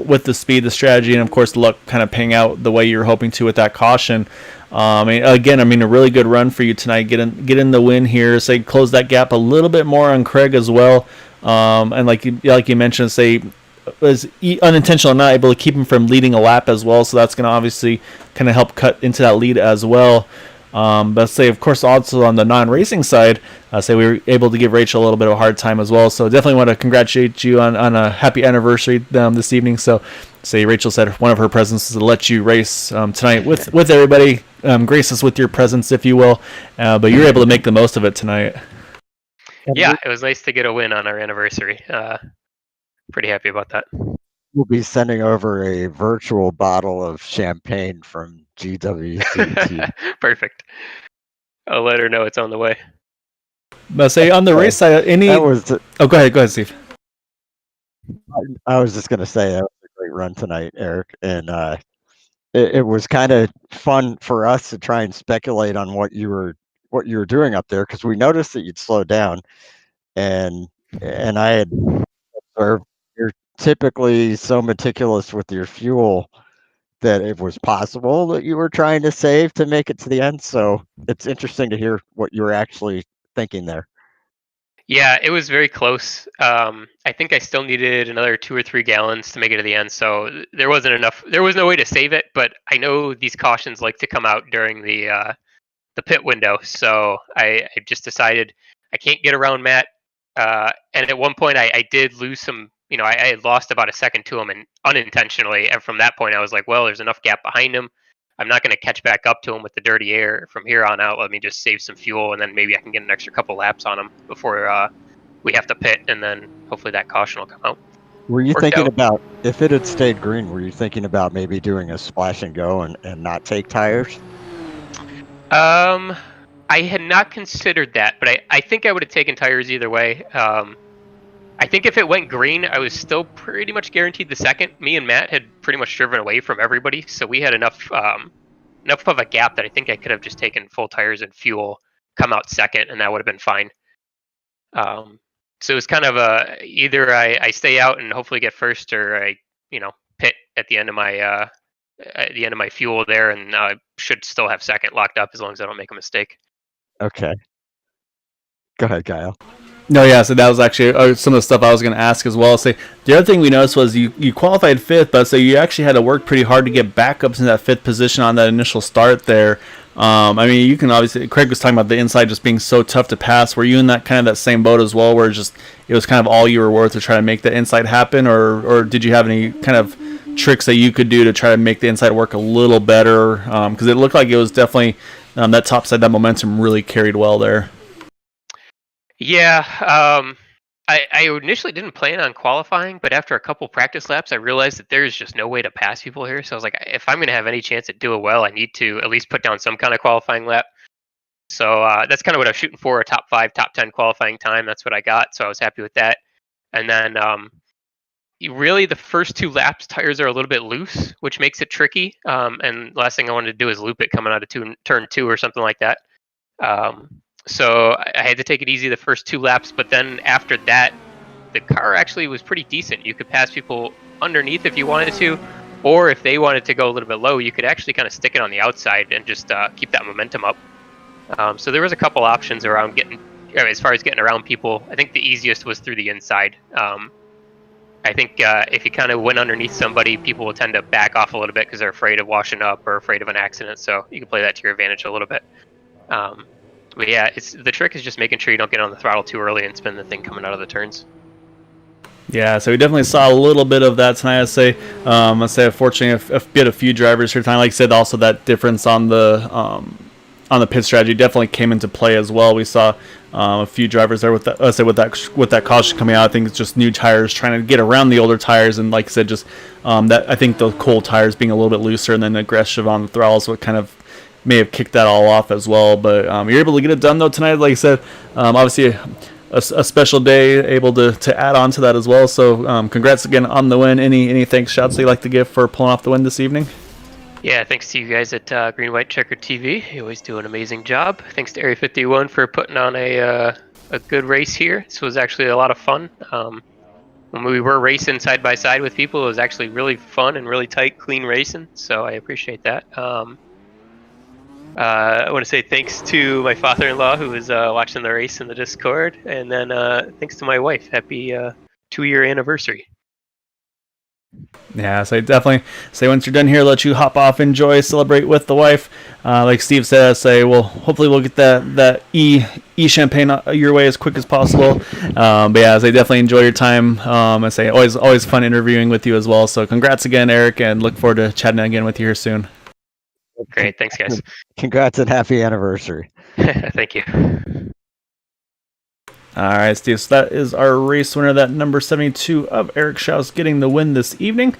with the speed, the strategy, and of course, luck kind of paying out the way you were hoping to with that caution. A really good run for you tonight. Get in the win here. Close that gap a little bit more on Craig as well. And like you mentioned, was unintentional, not able to keep him from leading a lap as well. So that's going to obviously kind of help cut into that lead as well. But of course, also on the non-racing side, we were able to give Rachel a little bit of a hard time as well. So definitely want to congratulate you on a happy anniversary this evening. So Rachel said one of her presents is to let you race tonight with everybody. Grace us with your presence, if you will. But you're able to make the most of it tonight. Yeah, it was nice to get a win on our anniversary. Pretty happy about that. We'll be sending over a virtual bottle of champagne from GWCT. Perfect. I'll let her know it's on the way. But on the race side, go ahead, Steve. I was just gonna say that was a great run tonight, Eric, and it was kind of fun for us to try and speculate on what you were doing up there, because we noticed that you'd slowed down, and I had observed you're typically so meticulous with your fuel that it was possible that you were trying to save to make it to the end. So it's interesting to hear what you were actually thinking there. Yeah, it was very close. I think I still needed another 2 or 3 gallons to make it to the end, so there wasn't enough. There was no way to save it, but I know these cautions like to come out during the the pit window. So I just decided I can't get around Matt. And at one point, I did lose some. I had lost about a second to him, and unintentionally. And from that point, I was like, well, there's enough gap behind him. I'm not going to catch back up to him with the dirty air from here on out. Let me just save some fuel, and then maybe I can get an extra couple laps on him before we have to pit, and then hopefully that caution will come out. Were you Worked thinking out. about, if it had stayed green, were you thinking about maybe doing a splash and go and not take tires? I had not considered that, but I think I would have taken tires either way. I think if it went green, I was still pretty much guaranteed the second. Me and Matt had pretty much driven away from everybody, so we had enough of a gap that I think I could have just taken full tires and fuel, come out second, and that would have been fine. So it was kind of either I stay out and hopefully get first, or I pit at the end of my fuel there, and I should still have second locked up as long as I don't make a mistake. Okay. Go ahead, Kyle. No, yeah, so that was actually some of the stuff I was going to ask as well. So the other thing we noticed was you qualified fifth, but so you actually had to work pretty hard to get back up to that fifth position on that initial start there. I mean, you can obviously, Craig was talking about the inside just being so tough to pass. Were you in that same boat as well, where it was kind of all you were worth to try to make the inside happen, or did you have any kind of tricks that you could do to try to make the inside work a little better? Because it looked like it was definitely that top side, that momentum really carried well there. Yeah, I initially didn't plan on qualifying, but after a couple practice laps, I realized that there's just no way to pass people here. So I was like, if I'm going to have any chance at doing well, I need to at least put down some kind of qualifying lap. So that's kind of what I was shooting for, a top 5, top 10 qualifying time. That's what I got, so I was happy with that. And then really the first 2 laps, tires are a little bit loose, which makes it tricky. And last thing I wanted to do is loop it coming out of turn 2 or something like that. So I had to take it easy the first 2 laps, but then after that, the car actually was pretty decent. You could pass people underneath if you wanted to, or if they wanted to go a little bit low, you could actually kind of stick it on the outside and just keep that momentum up. So there was a couple options around as far as getting around people. I think the easiest was through the inside. I think if you kind of went underneath somebody, people will tend to back off a little bit because they're afraid of washing up or afraid of an accident. So you can play that to your advantage a little bit. But yeah, the trick is just making sure you don't get on the throttle too early and spin the thing coming out of the turns. Yeah, so we definitely saw a little bit of that tonight. I'd say unfortunately, we had a few drivers here tonight. Like I said, also that difference on the pit strategy definitely came into play as well. We saw a few drivers there with that caution coming out. I think it's just new tires trying to get around the older tires, and like I said, just that I think the cold tires being a little bit looser and then aggressive on the throttle, so it kind of may have kicked that all off as well. But you're able to get it done though tonight. Like I said, obviously a special day, able to add on to that as well. So congrats again on the win. Any thanks shouts that you'd like to give for pulling off the win this evening? Yeah, thanks to you guys at Green White Checker TV. You always do an amazing job. Thanks to Area 51 for putting on a good race here. This was actually a lot of fun. When we were racing side by side with people, it was actually really fun and really tight, clean racing. So I appreciate that. I want to say thanks to my father-in-law who was watching the race in the Discord, and then thanks to my wife. Happy 2-year anniversary. Yeah, so I definitely say once you're done here, let you hop off, enjoy, celebrate with the wife. Like Steve said, I say, well, hopefully we'll get that E champagne your way as quick as possible. But yeah, I say definitely enjoy your time. I say always fun interviewing with you as well. So congrats again, Eric, and look forward to chatting again with you here soon. Great, thanks guys. Congrats and happy anniversary. Thank you. All right, Steve, so that is our race winner, that number 72 of Eric Schaus getting the win this evening.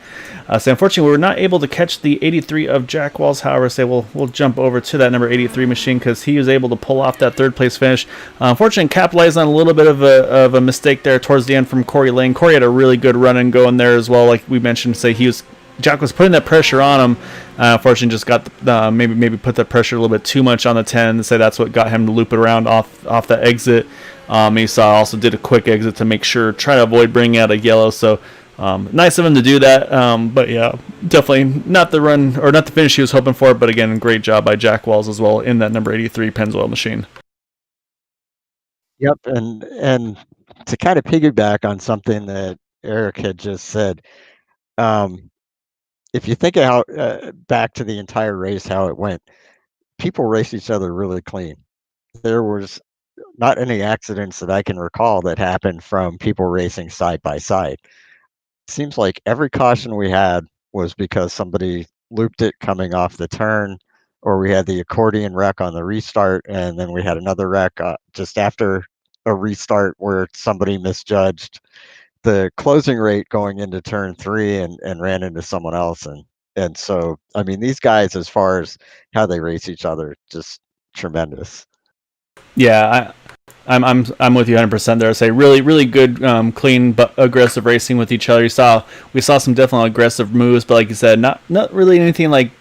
So unfortunately, we were not able to catch the 83 of Jack Walls. However, we'll jump over to that number 83 machine because he was able to pull off that third place finish. Unfortunately, capitalized on a little bit of a mistake there towards the end from Corey Lane. Corey had a really good run and going there as well. Like we mentioned, Jack was putting that pressure on him. Unfortunately, just got maybe put that pressure a little bit too much on the 10. Say that's what got him to loop it around off the exit. He also did a quick exit to make sure, try to avoid bringing out a yellow. So nice of him to do that. But yeah, definitely not the run or not the finish he was hoping for. But again, great job by Jack Walls as well in that number 83 Pennzoil machine. Yep, and to kind of piggyback on something that Eric had just said, if you think of how back to the entire race, how it went, people race each other really clean. There was not any accidents that I can recall that happened from people racing side by side. Seems like every caution we had was because somebody looped it coming off the turn, or we had the accordion wreck on the restart, and then we had another wreck just after a restart where somebody misjudged the closing rate going into turn 3 and ran into someone else. And so, I mean, these guys, as far as how they race each other, just tremendous. Yeah, I'm with you 100% there. I say really good, clean but aggressive racing with each other. We saw some definitely aggressive moves, but like you said, not really anything like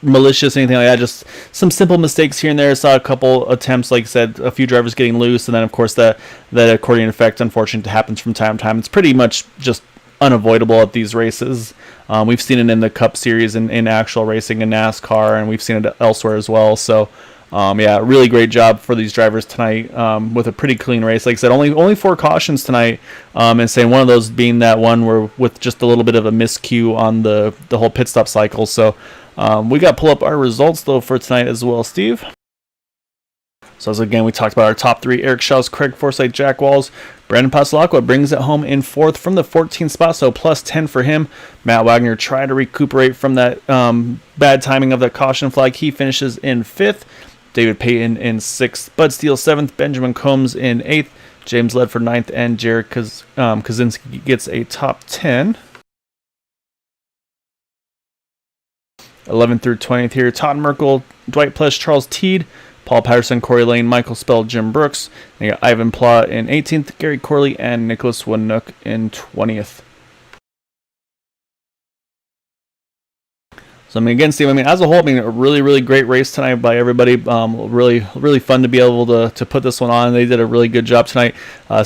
malicious, anything like that. Just some simple mistakes here and there. Saw a couple attempts, like I said, a few drivers getting loose, and then of course that accordion effect, unfortunately, happens from time to time. It's pretty much just unavoidable at these races. We've seen it in the Cup Series and in actual racing in NASCAR, and we've seen it elsewhere as well. So. Yeah, really great job for these drivers tonight with a pretty clean race. Like I said, only 4 cautions tonight, and saying one of those being that one where with just a little bit of a miscue on the whole pit stop cycle. So we got to pull up our results though for tonight as well, Steve. So as again, we talked about our top 3: Eric Schaus, Craig Forsyth, Jack Walls. Brandon Pasalacqua brings it home in 4th from the 14th spot, so plus 10 for him. Matt Wagner tried to recuperate from that bad timing of that caution flag. He finishes in 5th. David Payton in 6th, Bud Steele 7th, Benjamin Combs in 8th, James Ledford 9th, and Jared Kaczynski gets a top 10. 11th through 20th here: Todd Merkel, Dwight Plesh, Charles Teed, Paul Patterson, Corey Lane, Michael Spell, Jim Brooks. You got Ivan Pla in 18th, Gary Corley, and Nicholas Winnook in 20th. So, I mean, again, Steve, as a whole, a really great race tonight by everybody. Really fun to be able to put this one on. They did a really good job tonight.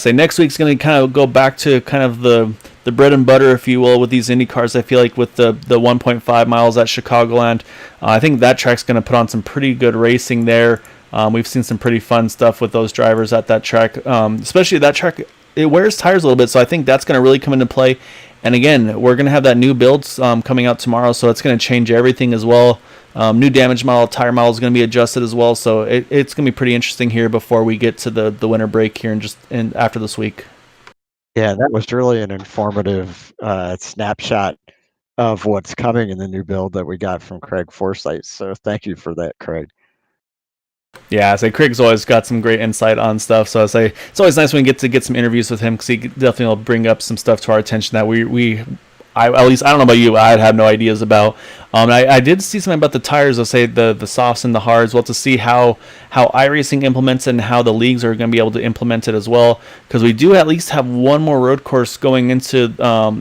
Next week's going to kind of go back to kind of the bread and butter, if you will, with these Indy cars. I feel like with the 1.5 miles at Chicagoland, I think that track's going to put on some pretty good racing there. We've seen some pretty fun stuff with those drivers at that track, especially that track. It wears tires a little bit, so I think that's going to really come into play. And again, we're going to have that new builds coming out tomorrow, so it's going to change everything as well. New damage model, tire model is going to be adjusted as well, so it's going to be pretty interesting here before we get to the winter break here and after this week. Yeah, that was really an informative snapshot of what's coming in the new build that we got from Craig Forsyth. So thank you for that, Craig. Yeah, Craig's always got some great insight on stuff. So it's always nice when we get to get some interviews with him because he definitely will bring up some stuff to our attention that I at least, I don't know about you, I have no ideas about. I did see something about the tires. I'll say the softs and the hards. We'll have to see how iRacing implements it and how the leagues are going to be able to implement it as well. Because we do at least have one more road course going into,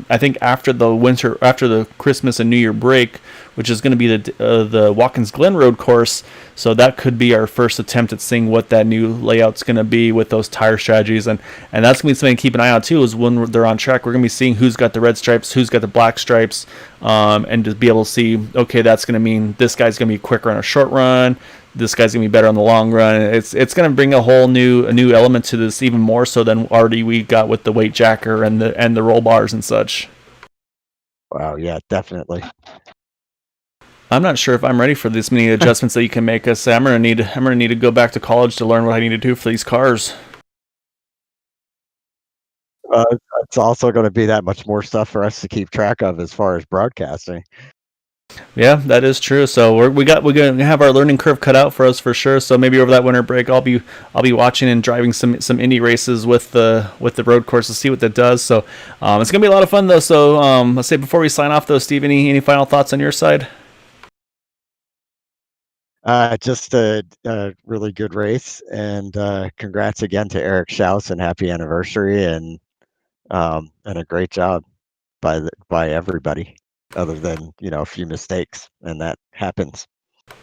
I think after the Christmas and New Year break, which is going to be the Watkins Glen Road course. So that could be our first attempt at seeing what that new layout's going to be with those tire strategies. And that's going to be something to keep an eye out too, is when they're on track, we're going to be seeing who's got the red stripes, who's got the black stripes, and to be able to see, okay, that's going to mean this guy's going to be quicker on a short run, this guy's going to be better on the long run. It's going to bring a whole new element to this, even more so than already we got with the weight jacker and the roll bars and such. Wow, yeah, definitely. I'm not sure if I'm ready for this many adjustments that you can make us. I'm gonna need to go back to college to learn what I need to do for these cars. It's also going to be that much more stuff for us to keep track of as far as broadcasting. Yeah, that is true. So we're gonna have our learning curve cut out for us for sure. So maybe over that winter break, I'll be watching and driving some Indy races with the road course to see what that does. So it's gonna be a lot of fun though. So let's say before we sign off though, Steve, any final thoughts on your side? Just a really good race, and congrats again to Eric Schaus and happy anniversary, and a great job by everybody, other than a few mistakes, and that happens.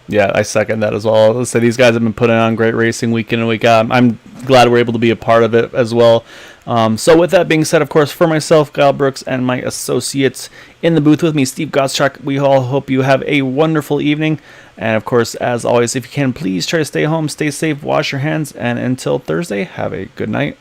Yeah, I second that as well. Let's say these guys have been putting on great racing week in and week out. I'm glad we're able to be a part of it as well. So with that being said, of course, for myself, Kyle Brooks, and my associates in the booth with me, Steve Gottschalk, we all hope you have a wonderful evening. And of course, as always, if you can, please try to stay home, stay safe, wash your hands, and until Thursday, have a good night.